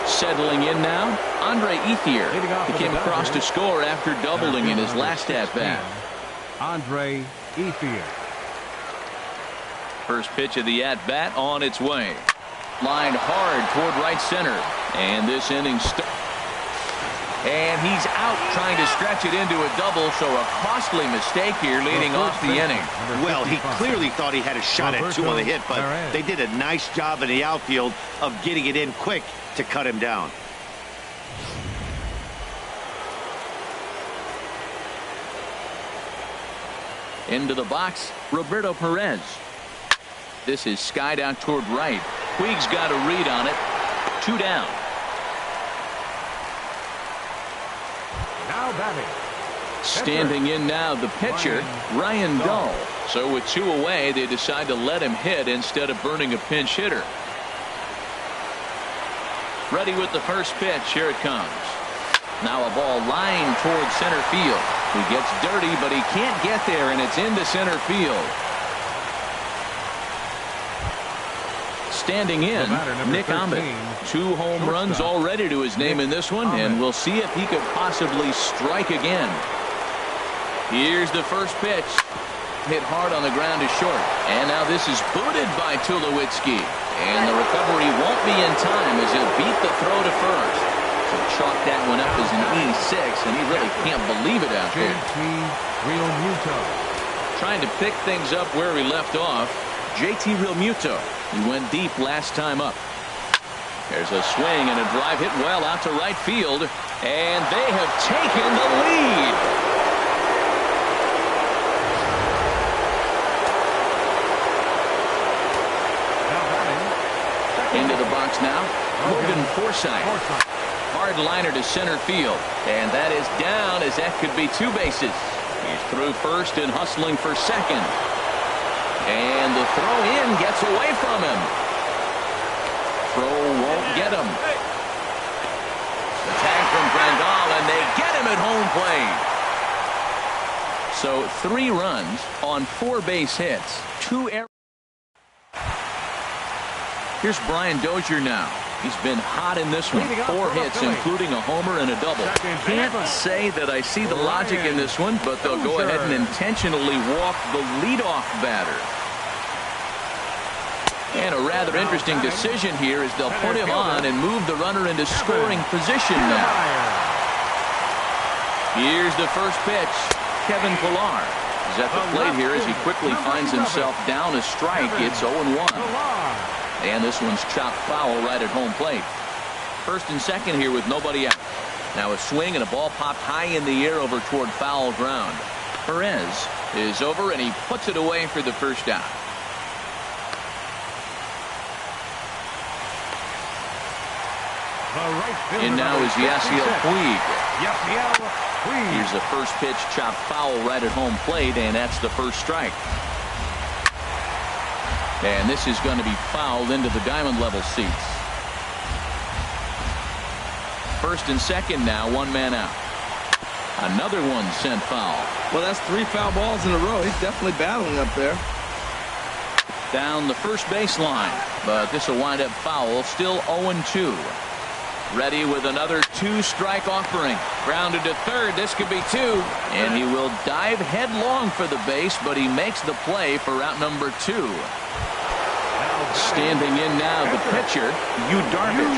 Settling in now, Andre Ethier. He came across to score after doubling in his last at-bat. Andre Ethier. First pitch of the at-bat on its way. Lined hard toward right center. And this inning starts. And he's out trying to stretch it into a double, so a costly mistake here leading off the inning. Well, he clearly thought he had a shot at 2 on the hit, but they did a nice job in the outfield of getting it in quick to cut him down. Into the box, Roberto Perez. This is skied out toward right. Puig's got a read on it. 2 down. Now batting. Standing in now, the pitcher, Ryan Dull. So with 2 away, they decide to let him hit instead of burning a pinch hitter. Ready with the first pitch. Here it comes. Now a ball lined towards center field. He gets dirty, but he can't get there, and it's into center field. Standing in, Nick Ahmed. 2 home runs already to his name in this one, and we'll see if he could possibly strike again. Here's the first pitch. Hit hard on the ground to short. And now this is booted by Tulowitzki. And the recovery won't be in time as he'll beat the throw to first. So chalk that one up as an E6, and he really can't believe it out there. Trying to pick things up where he left off. JT Realmuto. He went deep last time up. There's a swing and a drive hit well out to right field. And they have taken the lead. Into the box now, Logan Forsythe. Hard liner to center field. And that is down as that could be 2 bases. He's through first and hustling for second. And the throw in gets away from him. Throw won't get him. The tag from Grandal, and they get him at home plate. So 3 runs on 4 base hits. 2 errors. Here's Brian Dozier now. He's been hot in this one. 4 hits, including a homer and a double. Can't say that I see the logic in this one, but they'll go ahead and intentionally walk the leadoff batter. And a rather interesting decision here is they'll put him on and move the runner into scoring position now. Here's the first pitch. Kevin Pillar is at the plate here as he quickly finds himself down a strike. It's 0-1. And this one's chopped foul right at home plate. First and second here with nobody out. Now a swing and a ball popped high in the air over toward foul ground. Perez is over and he puts it away for the first out. And now is Yasiel Puig. Here's the first pitch chopped foul right at home plate, and that's the first strike. And this is going to be fouled into the diamond level seats. First and second now, 1 man out. Another one sent foul. Well, that's 3 foul balls in a row. He's definitely battling up there. Down the first baseline, but this will wind up foul. Still 0-2. Ready with another 2-strike offering. Grounded to third. This could be 2. And he will dive headlong for the base, but he makes the play for out number 2. Standing in now, the pitcher, Yu Darvish.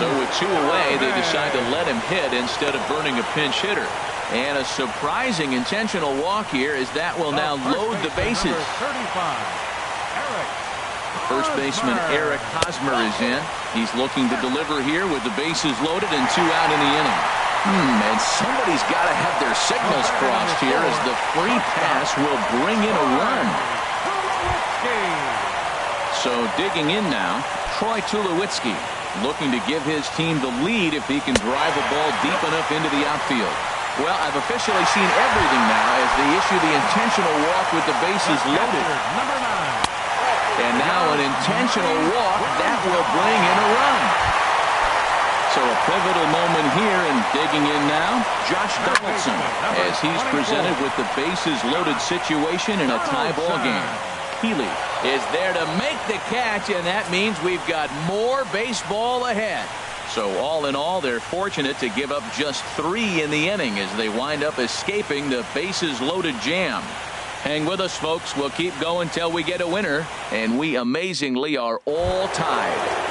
So with 2 away, they decide to let him hit instead of burning a pinch hitter. And a surprising intentional walk here as that will now load the bases. First baseman Eric Hosmer is in. He's looking to deliver here with the bases loaded and 2 out in the inning. And somebody's got to have their signals crossed here as the free pass will bring in a run. So digging in now, Troy Tulowitzki looking to give his team the lead if he can drive a ball deep enough into the outfield. Well, I've officially seen everything now as they issue the intentional walk with the bases loaded. Number 9. And now an intentional walk that will bring in a run. So a pivotal moment here, and digging in now, Josh Donaldson, as he's presented with the bases loaded situation in a tie ball game. Healy is there to make the catch, and that means we've got more baseball ahead. So all in all, they're fortunate to give up just 3 in the inning as they wind up escaping the bases loaded jam. Hang with us, folks. We'll keep going till we get a winner, and we amazingly are all tied.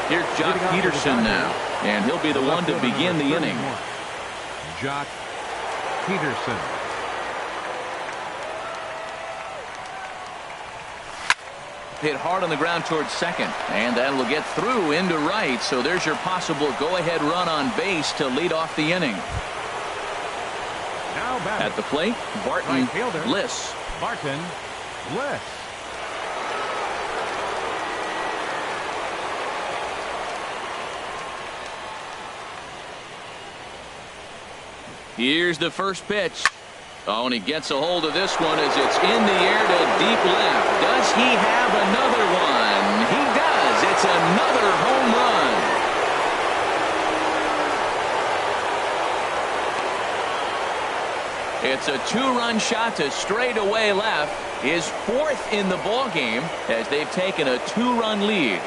Here's Jock Peterson now, and he'll be the one to begin the inning. Jock Peterson. Hit hard on the ground towards second, and that will get through into right. So there's your possible go-ahead run on base to lead off the inning. Now batting. At the plate, Barton Right fielder. Liss. Barton Liss. Here's the first pitch. Oh, and he gets a hold of this one as it's in the air to deep left. Does he have another one? He does. It's another home run. It's a 2-run shot to straightaway left. His 4th in the ballgame as they've taken a 2-run lead.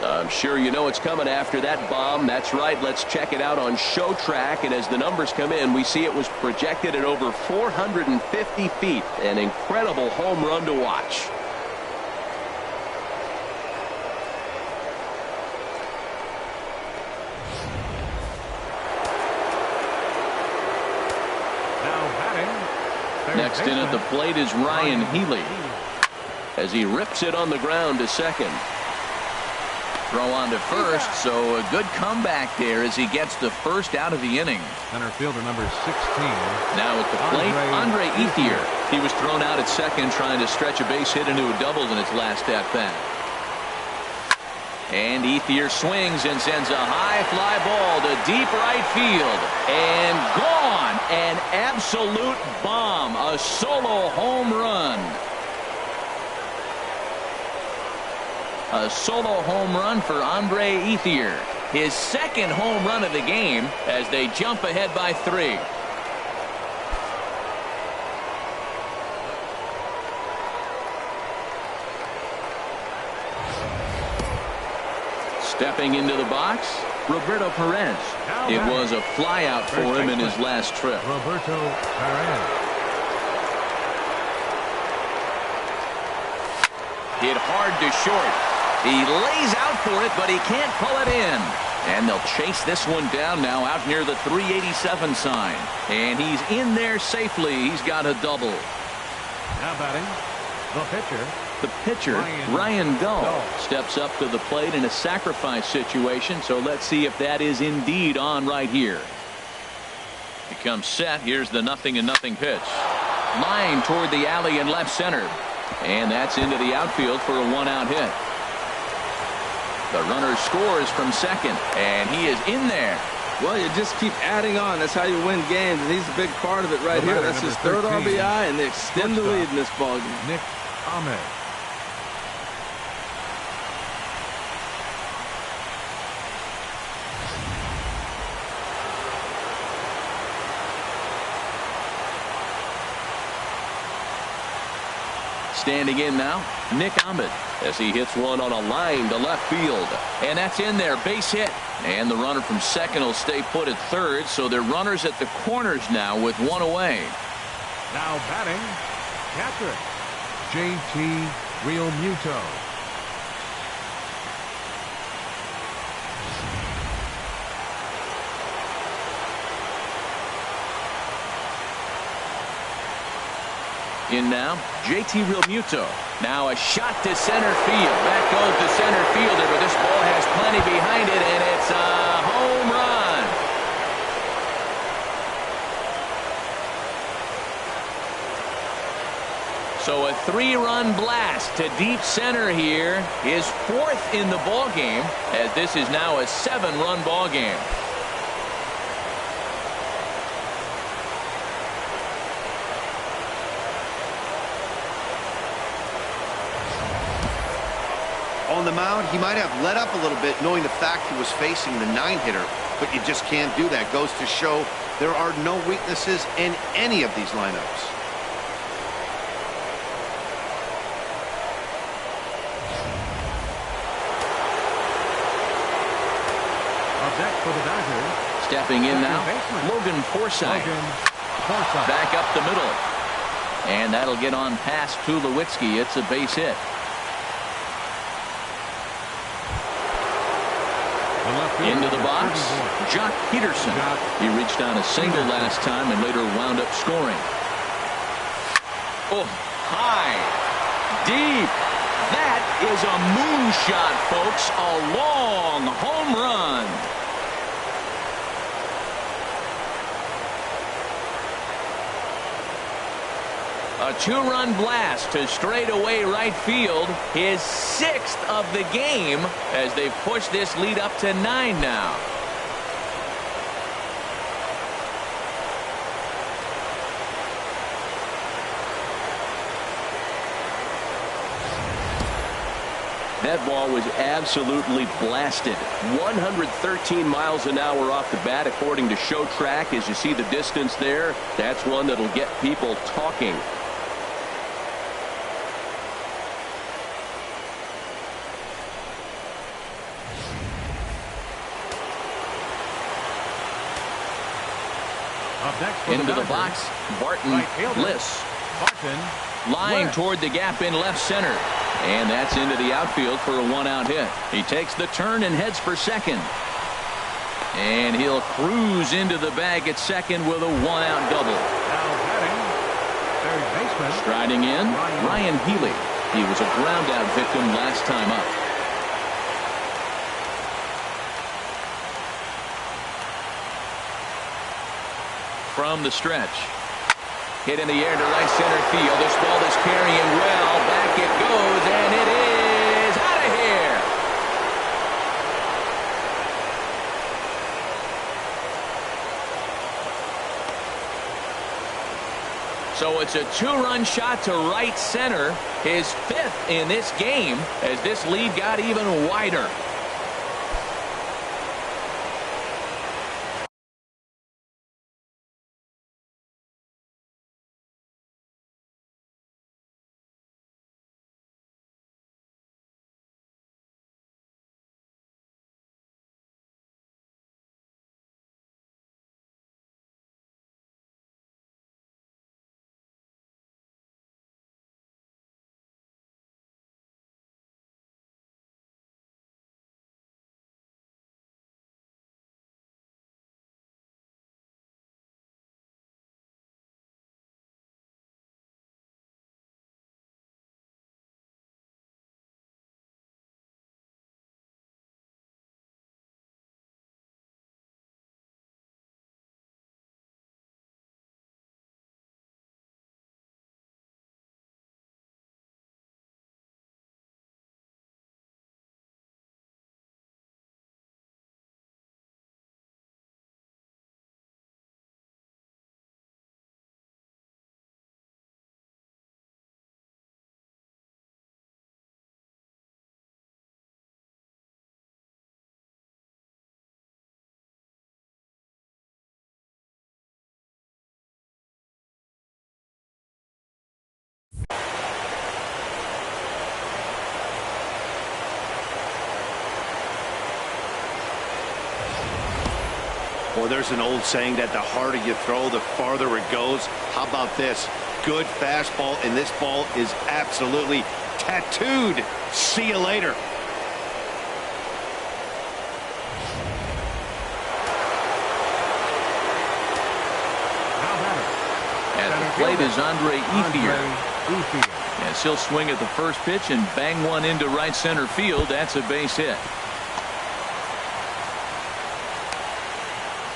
I'm sure you know it's coming after that bomb. That's right. Let's check it out on Show Track. And as the numbers come in, we see it was projected at over 450 feet. An incredible home run to watch. Now batting. Next in at the plate is Ryan Healy as he rips it on the ground to second. Throw on to first, so a good comeback there as he gets the first out of the inning. Center fielder number 16. Now at the plate, Andre Ethier. He was thrown out at second trying to stretch a base hit into a double in his last at bat. And Ethier swings and sends a high fly ball to deep right field. And gone! An absolute bomb. A solo home run. A solo home run for Andre Ethier. His 2nd home run of the game as they jump ahead by 3. Stepping into the box, Roberto Perez. It was a flyout for him in his last trip. Roberto Perez. Hit hard to short. He lays out for it, but he can't pull it in. And they'll chase this one down now out near the 387 sign. And he's in there safely. He's got a double. Now batting, the pitcher. The pitcher, Ryan Gull, steps up to the plate in a sacrifice situation. So let's see if that is indeed on right here. He comes set. Here's the 0-0 pitch. Line toward the alley in left center. And that's into the outfield for a 1-out hit. The runner scores from second, and he is in there. Well, you just keep adding on. That's how you win games, and he's a big part of it right here. That's his 3rd RBI, and they extend the lead in this ballgame. Nick Ahmed. Standing in now, Nick Ahmed, as he hits one on a line to left field. And that's in there, base hit. And the runner from second will stay put at third, so they're runners at the corners now with 1 away. Now batting, catcher, JT Realmuto. In now, JT Realmuto. Now a shot to center field. Back goes the center fielder, but this ball has plenty behind it, and it's a home run. So a 3-run blast to deep center here. His 4th in the ball game, as this is now a 7-run ball game. On the mound, he might have let up a little bit knowing the fact he was facing the 9-hitter, but you just can't do that. Goes to show there are no weaknesses in any of these lineups. Up next for the Dodgers. Stepping in now, Logan Forsythe. Back up the middle. And that'll get on past Tulowitzki. It's a base hit. Into the box, Jock Peterson. He reached on a single last time and later wound up scoring. Oh, high, deep. That is a moonshot, folks. A long home run. A 2-run blast to straightaway right field. His 6th of the game as they've pushed this lead up to 9 now. That ball was absolutely blasted. 113 miles an hour off the bat, according to Show Track. As you see the distance there, that's one that'll get people talking. Into the box, Barton Bliss. Line toward the gap in left center. And that's into the outfield for a 1-out hit. He takes the turn and heads for second. And he'll cruise into the bag at second with a 1-out double. Striding in, Ryan Healy. He was a ground-out victim last time up. From the stretch. Hit in the air to right center field. This ball is carrying well. Back it goes, and it is out of here. So it's a 2-run shot to right center. His 5th in this game as this lead got even wider. Well, there's an old saying that the harder you throw, the farther it goes. How about this? Good fastball, and this ball is absolutely tattooed. See you later. At the plate is Andre Ethier. Yes, he'll swing at the first pitch and bang one into right center field. That's a base hit.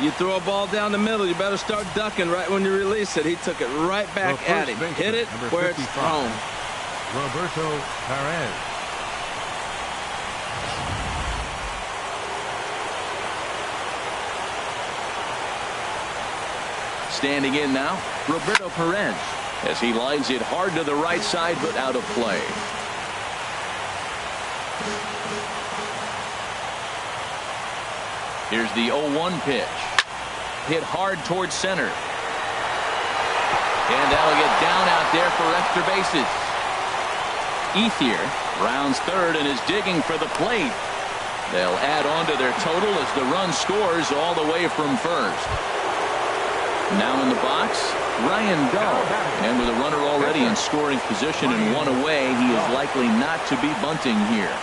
You throw a ball down the middle, you better start ducking right when you release it. He took it right back at him. Hit it where it's thrown. Roberto Perez. Standing in now, Roberto Perez, as he lines it hard to the right side, but out of play. Here's the 0-1 pitch. Hit hard towards center. And that'll get down out there for extra bases. Ethier rounds third and is digging for the plate. They'll add on to their total as the run scores all the way from first. Now in the box, Ryan Dull. And with a runner already in scoring position and one away, he is likely not to be bunting here.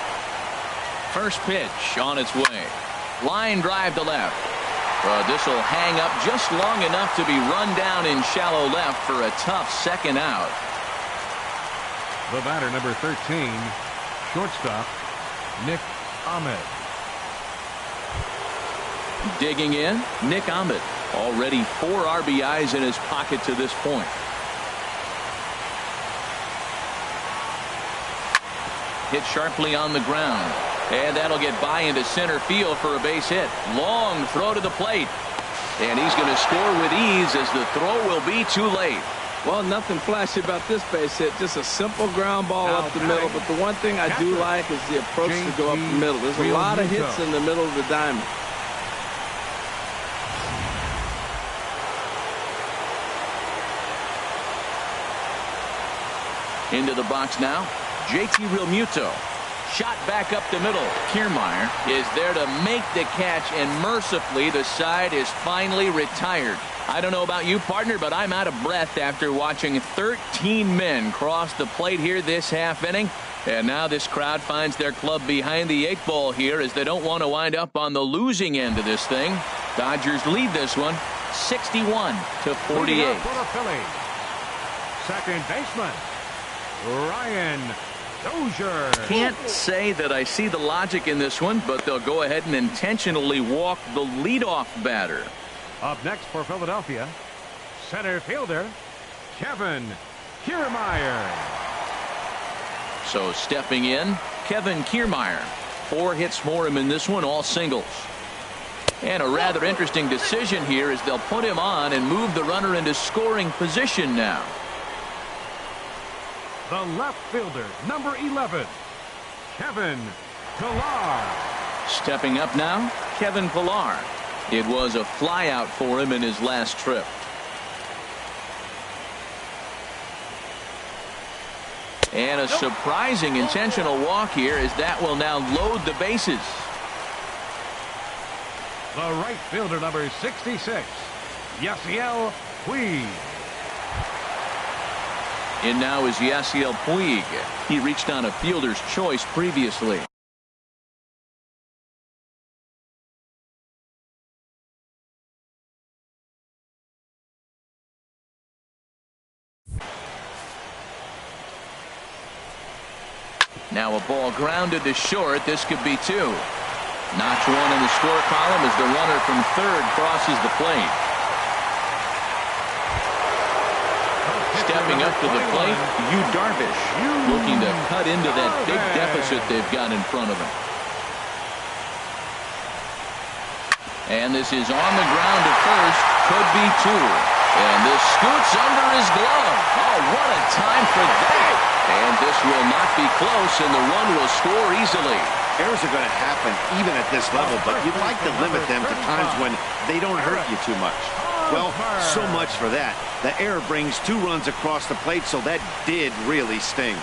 First pitch on its way. Line drive to left. This will hang up just long enough to be run down in shallow left for a tough second out. The batter, number 13, shortstop, Nick Ahmed. Digging in, Nick Ahmed. Already 4 RBIs in his pocket to this point. Hit sharply on the ground. And that'll get by into center field for a base hit. Long throw to the plate. And he's going to score with ease as the throw will be too late. Well, nothing flashy about this base hit. Just a simple ground ball up the middle. But the one thing I do like is the approach to go up the middle. There's a lot of hits in the middle of the diamond. Into the box now, JT Realmuto. Shot back up the middle. Kiermaier is there to make the catch, and mercifully the side is finally retired. I don't know about you, partner, but I'm out of breath after watching 13 men cross the plate here this half inning. And now this crowd finds their club behind the 8 ball here as they don't want to wind up on the losing end of this thing. Dodgers lead this one 61-48. For the Phillies, second baseman, Ryan Dozier. Can't say that I see the logic in this one, but they'll go ahead and intentionally walk the leadoff batter. Up next for Philadelphia, center fielder, Kevin Kiermaier. So stepping in, Kevin Kiermaier. 4 hits for him in this one, all singles. And a rather interesting decision here as they'll put him on and move the runner into scoring position now. The left fielder, number 11, Kevin Pillar. Stepping up now, Kevin Pillar. It was a flyout for him in his last trip. And a surprising intentional walk here as that will now load the bases. The right fielder, number 66, Yasiel Puig. And now is Yasiel Puig. He reached on a fielder's choice previously. Now a ball grounded to short. This could be 2. Notch 1 in the score column as the runner from third crosses the plate. Stepping up to the plate, Yu Darvish, looking to cut into that big deficit they've got in front of them. And this is on the ground to first, could be 2. And this scoots under his glove. Oh, what a time for that. And this will not be close, and the run will score easily. Errors are going to happen even at this level, but you'd like to limit them to times when they don't hurt you too much. Well, so much for that. The error brings 2 runs across the plate, so that did really sting.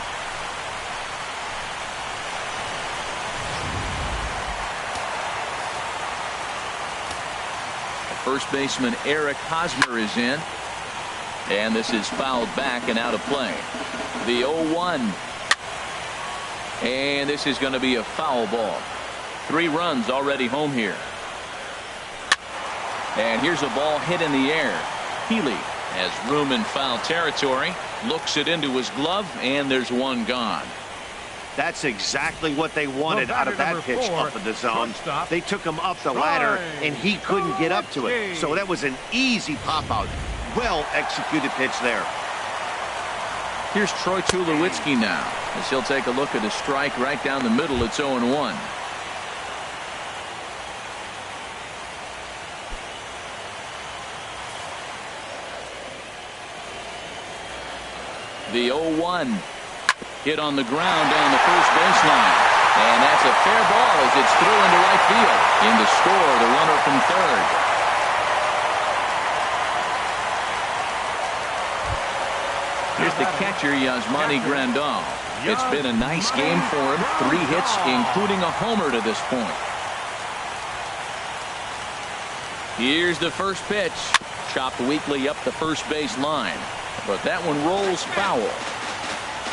First baseman Eric Hosmer is in. And this is fouled back and out of play. The 0-1. And this is going to be a foul ball. 3 runs already home here. And here's a ball hit in the air. Healy Has room in foul territory. Looks it into his glove, and there's one gone. That's exactly what they wanted out of that pitch up in the zone. They took him up the ladder, and he couldn't get up to it. So that was an easy pop-out. Well-executed pitch there. Here's Troy Tulowitzki now, as he'll take a look at a strike right down the middle. It's 0-1. The 0-1 hit on the ground down the first baseline. And that's a fair ball as it's through into right field. In to score the runner from third. Here's the catcher, Yasmani Grandal. It's been a nice game for him. 3 hits, including a homer to this point. Here's the first pitch. Chopped weakly up the first base line. But that one rolls foul.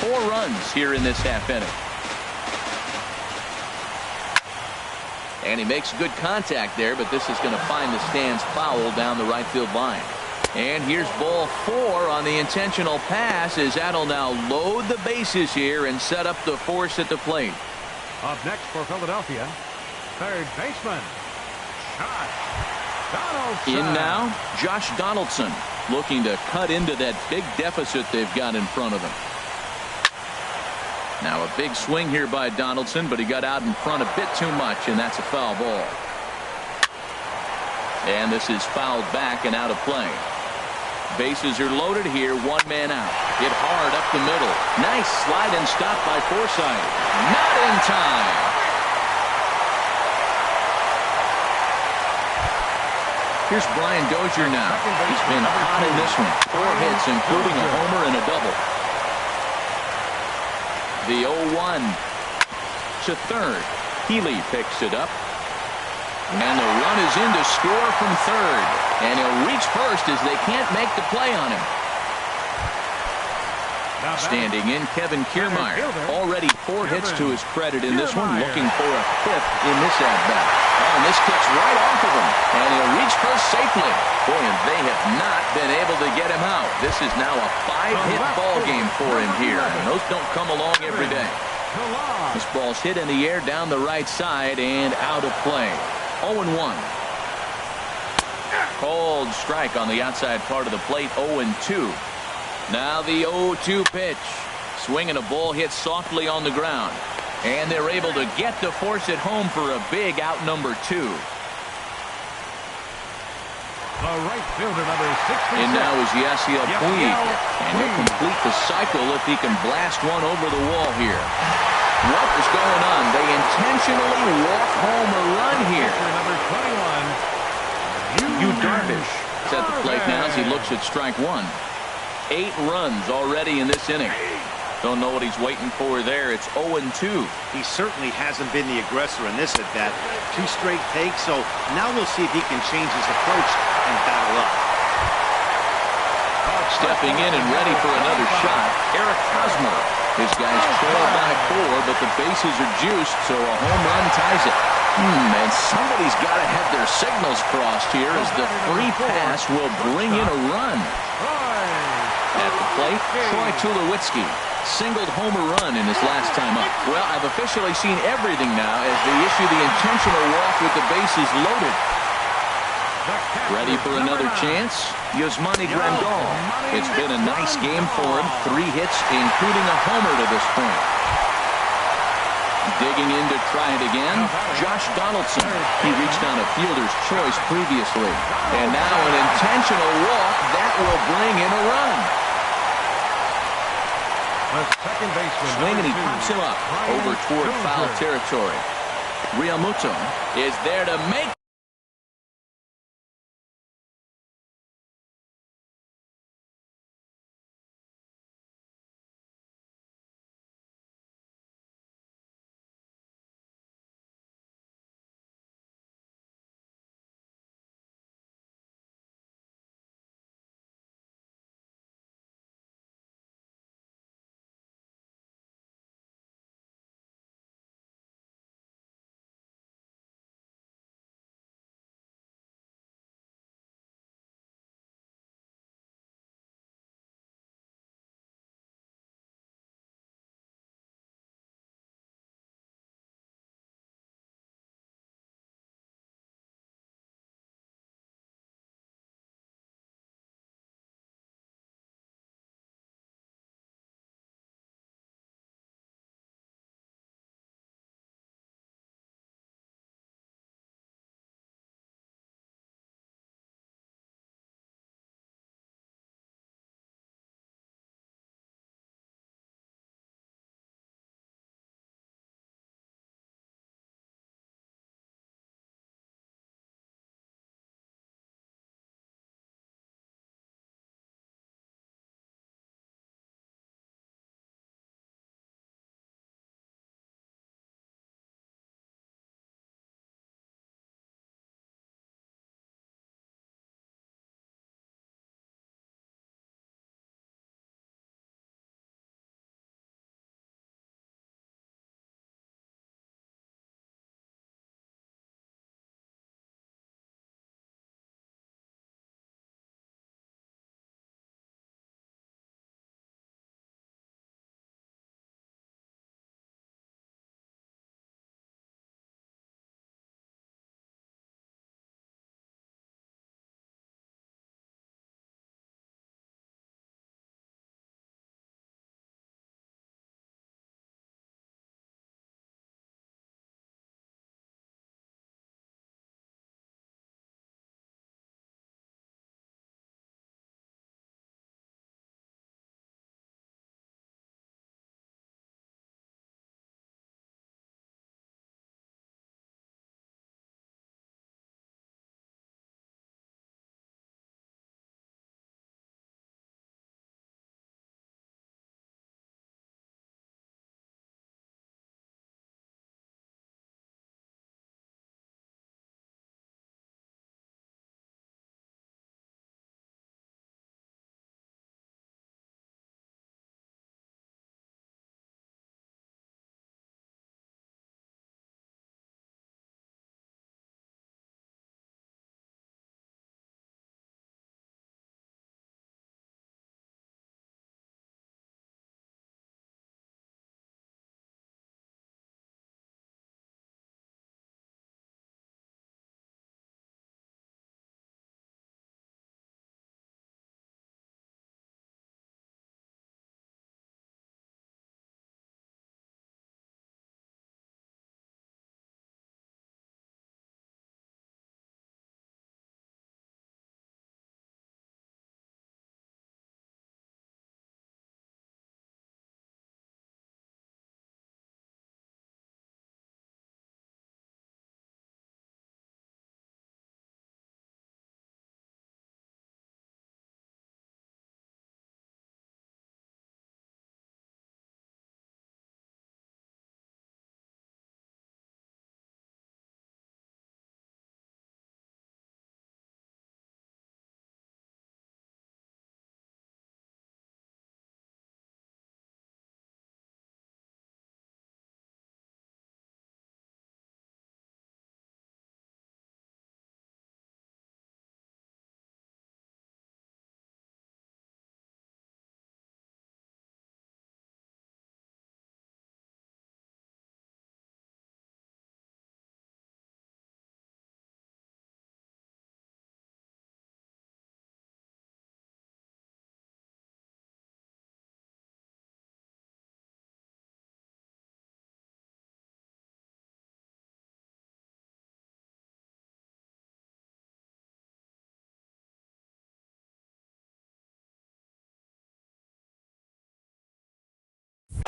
4 runs here in this half inning. And he makes good contact there, but this is going to find the stands foul down the right field line. And here's ball 4 on the intentional pass, as that'll now load the bases here and set up the force at the plate. Up next for Philadelphia, third baseman, Josh Donaldson. In now, Josh Donaldson, looking to cut into that big deficit they've got in front of them. Now a big swing here by Donaldson, but he got out in front a bit too much, and that's a foul ball. And this is fouled back and out of play. Bases are loaded here, 1 man out. Hit hard up the middle. Nice slide and stop by Forsythe. Not in time. Here's Brian Dozier now. He's been hot in this one. 4 hits, including a homer and a double. The 0-1 to third. Healy picks it up. And the run is in to score from third. And he'll reach first as they can't make the play on him. Standing in, Kevin Kiermaier. Already 4 hits to his credit in this one. Looking for a 5th in this at-bat. Oh, and this kicks right off of him. And he'll reach first safely. Boy, and they have not been able to get him out. This is now a 5-hit ball game for him here. And those don't come along every day. This ball's hit in the air down the right side and out of play. 0-1. Cold strike on the outside part of the plate. 0-2. Now the 0-2 pitch. Swinging a ball hit softly on the ground. And they're able to get the force at home for a big out number 2. The right fielder, number 66. And now is Yasiel Puig. And he'll complete the cycle if he can blast one over the wall here. What is going on? They intentionally walk home a run here. Number 21. Yu Darvish is at the plate now as he looks at strike 1. 8 runs already in this inning. Don't know what he's waiting for there. It's 0-2. He certainly hasn't been the aggressor in this at-bat. 2 straight takes, so now we'll see if he can change his approach and battle up. Stepping in and ready for another shot, Eric Hosmer. His guys trail by 4, but the bases are juiced, so a home run ties it. And somebody's got to have their signals crossed here as the free pass will bring in a run. At the plate, Troy Tulowitzki singled homer run in his last time up. Well, I've officially seen everything now as they issue the intentional walk with the bases loaded. Ready for another chance? Yasmani Grandal. It's been a nice game for him. 3 hits, including a homer to this point. Digging in to try it again, Josh Donaldson. He reached on a fielder's choice previously. And now an intentional walk. That will bring in a run. Swing, and he pops him up over toward foul territory. Realmuto is there to make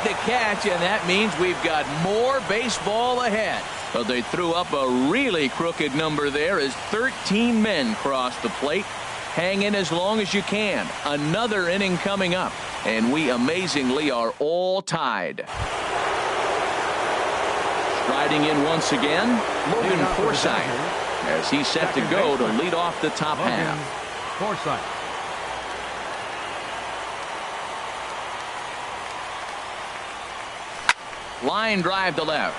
The catch, and that means we've got more baseball ahead. But they threw up a really crooked number there as 13 men crossed the plate. Hang in as long as you can. Another inning coming up, and we amazingly are all tied. Striding in once again, Logan Forsythe, as he's set to go to lead off the top half. Forsythe. Line drive to left.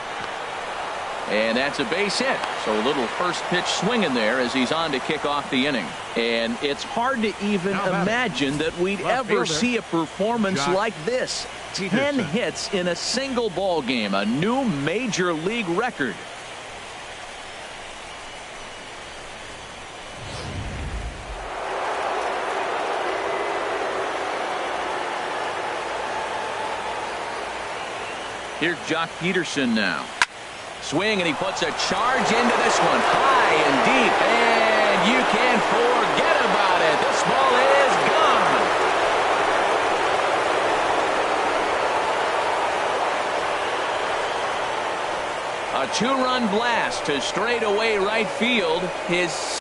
And that's a base hit. So a little first pitch swinging there as he's on to kick off the inning. And it's hard to even imagine that we'd ever see a performance like this. 10 hits in a single ball game, a new major league record. Here's Jock Peterson now. Swing, and he puts a charge into this one. High and deep, and you can forget about it. This ball is gone. A two-run blast to straightaway right field. His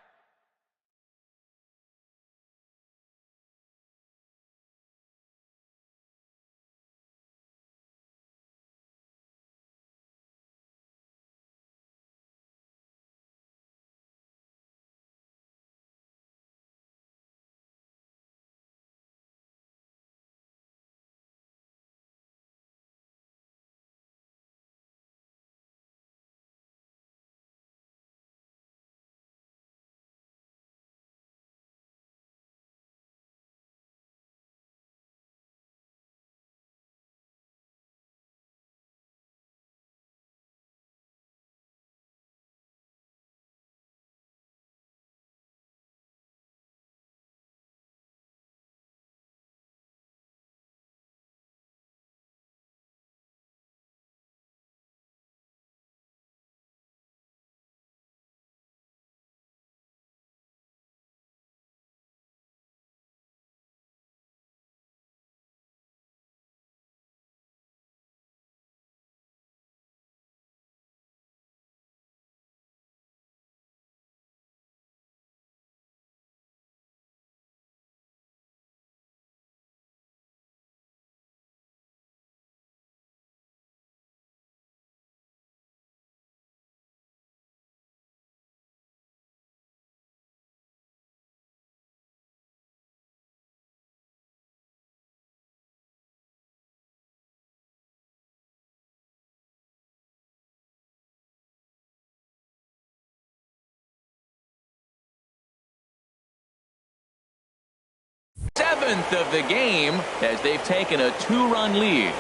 seventh of the game as they've taken a two-run lead.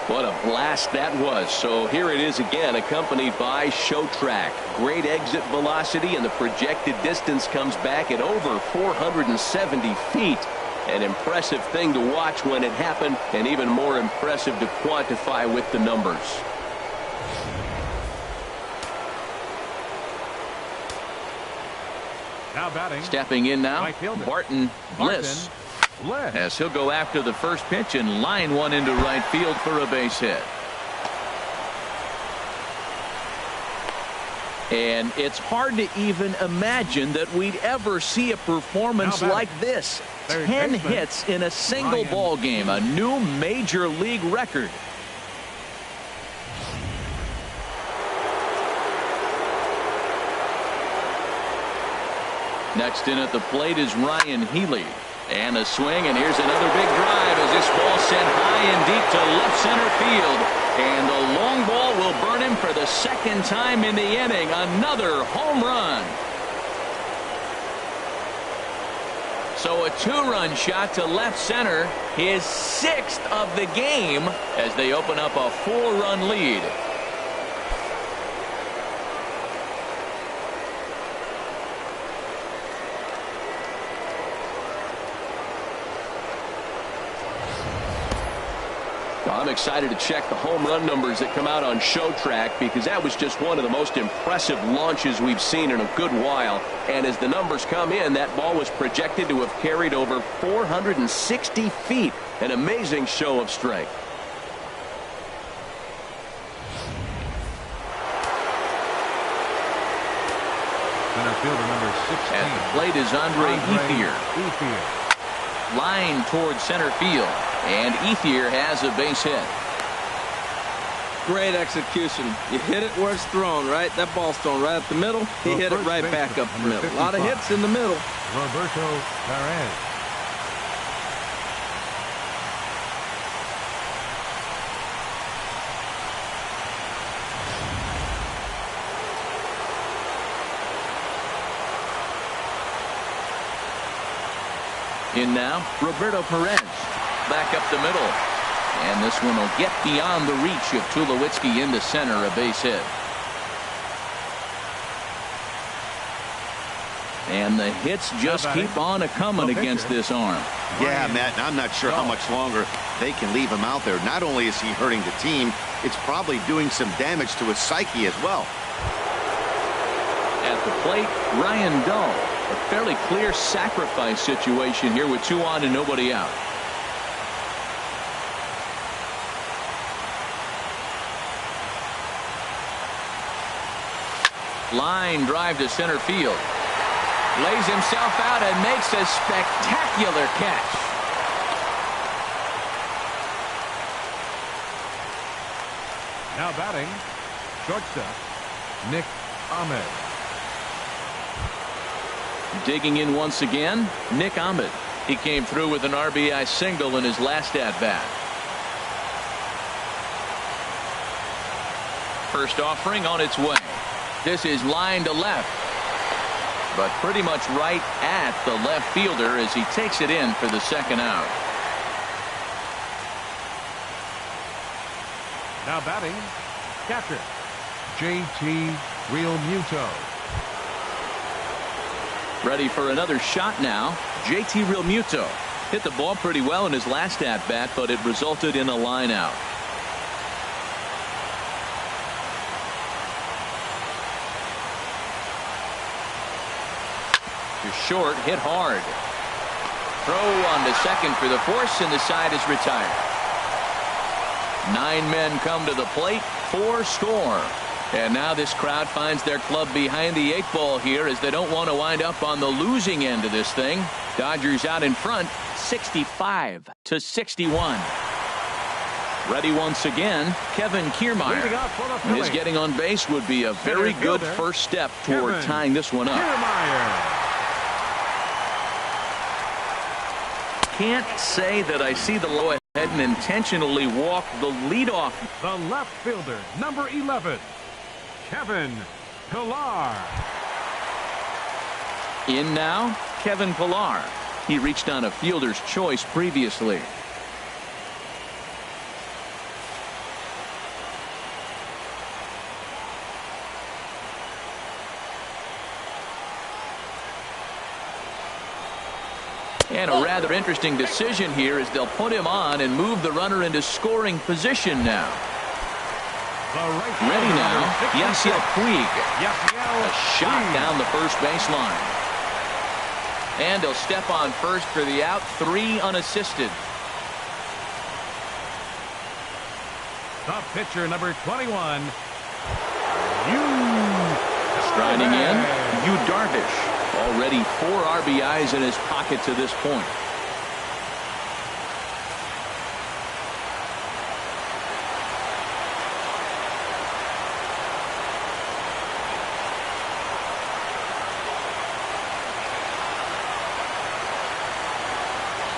What a blast that was. So here it is again, accompanied by show track. Great exit velocity, and the projected distance comes back at over 470 feet. An impressive thing to watch when it happened, and even more impressive to quantify with the numbers. Now batting. Stepping in now, Barton Bliss. Bliss. As he'll go after the first pitch and line one into right field for a base hit. And it's hard to even imagine that we'd ever see a performance like this. 10 hits in a single ball game, a new major league record. Next in at the plate is Ryan Healy. And a swing, and here's another big drive as this ball sent high and deep to left center field. And the long ball will burn him for the second time in the inning. Another home run. So a two-run shot to left center, his sixth of the game as they open up a four-run lead. Well, I'm excited to check the home run numbers that come out on Show Track, because that was just one of the most impressive launches we've seen in a good while. And as the numbers come in, that ball was projected to have carried over 460 feet. An amazing show of strength. Center fielder number 16. At the plate is Andre Ethier. Line towards center field. And Ethier has a base hit. Great execution. You hit it where it's thrown, right? That ball's thrown right up the middle. He hit it right back up the middle. A lot of hits in the middle. Roberto Perez. In now, Roberto Perez. Back up the middle. And this one will get beyond the reach of Tulowitzki into center, a base hit. And the hits just keep on a-coming against this arm. Yeah, Matt, I'm not sure how much longer they can leave him out there. Not only is he hurting the team, it's probably doing some damage to his psyche as well. At the plate, Ryan Dull. A fairly clear sacrifice situation here with 2 on and nobody out. Line drive to center field. Lays himself out and makes a spectacular catch. Now batting, shortstop, Nick Ahmed. Digging in once again, Nick Ahmed. He came through with an RBI single in his last at-bat. First offering on its way. This is line to left, but pretty much right at the left fielder as he takes it in for the second out. Now batting, catcher, JT Realmuto. Ready for another shot now. JT Realmuto hit the ball pretty well in his last at-bat, but it resulted in a line out. Short, hit hard. Throw on to second for the force, and the side is retired. 9 men come to the plate, 4 score. And now this crowd finds their club behind the 8 ball here, as they don't want to wind up on the losing end of this thing. Dodgers out in front, 65-61. Ready once again, Kevin Kiermaier. His getting on base would be a very good first step toward tying this one up. Can't say that I see the low ahead and intentionally walk the leadoff. The left fielder, number 11, Kevin Pillar. In now, Kevin Pillar. He reached on a fielder's choice previously. And a rather interesting decision here as they'll put him on and move the runner into scoring position now. Ready now, Yasiel Puig. A shot down the first baseline. And he'll step on first for the out, 3 unassisted. The pitcher, number 21, Striding in, Yu Darvish. Already 4 RBIs in his pocket to this point.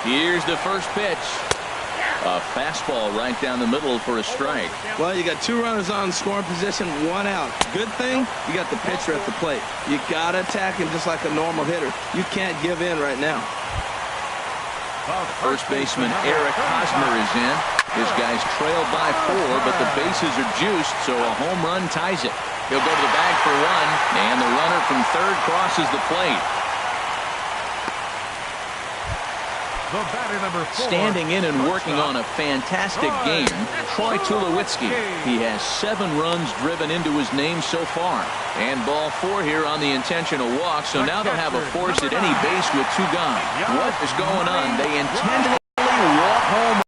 Here's the first pitch. A fastball right down the middle for a strike. Well, you got 2 runners on scoring position, 1 out. Good thing, you got the pitcher at the plate. You got to attack him just like a normal hitter. You can't give in right now. First baseman Eric Hosmer is in. His guys trail by 4, but the bases are juiced, so a home run ties it. He'll go to the bag for 1, and the runner from third crosses the plate. The batter, number 4. Standing in and working on a fantastic game, Troy Tulowitzki. He has 7 runs driven into his name so far. And ball 4 here on the intentional walk, so now they'll have a force at any base with 2 gone. What is going on? They intentionally walk home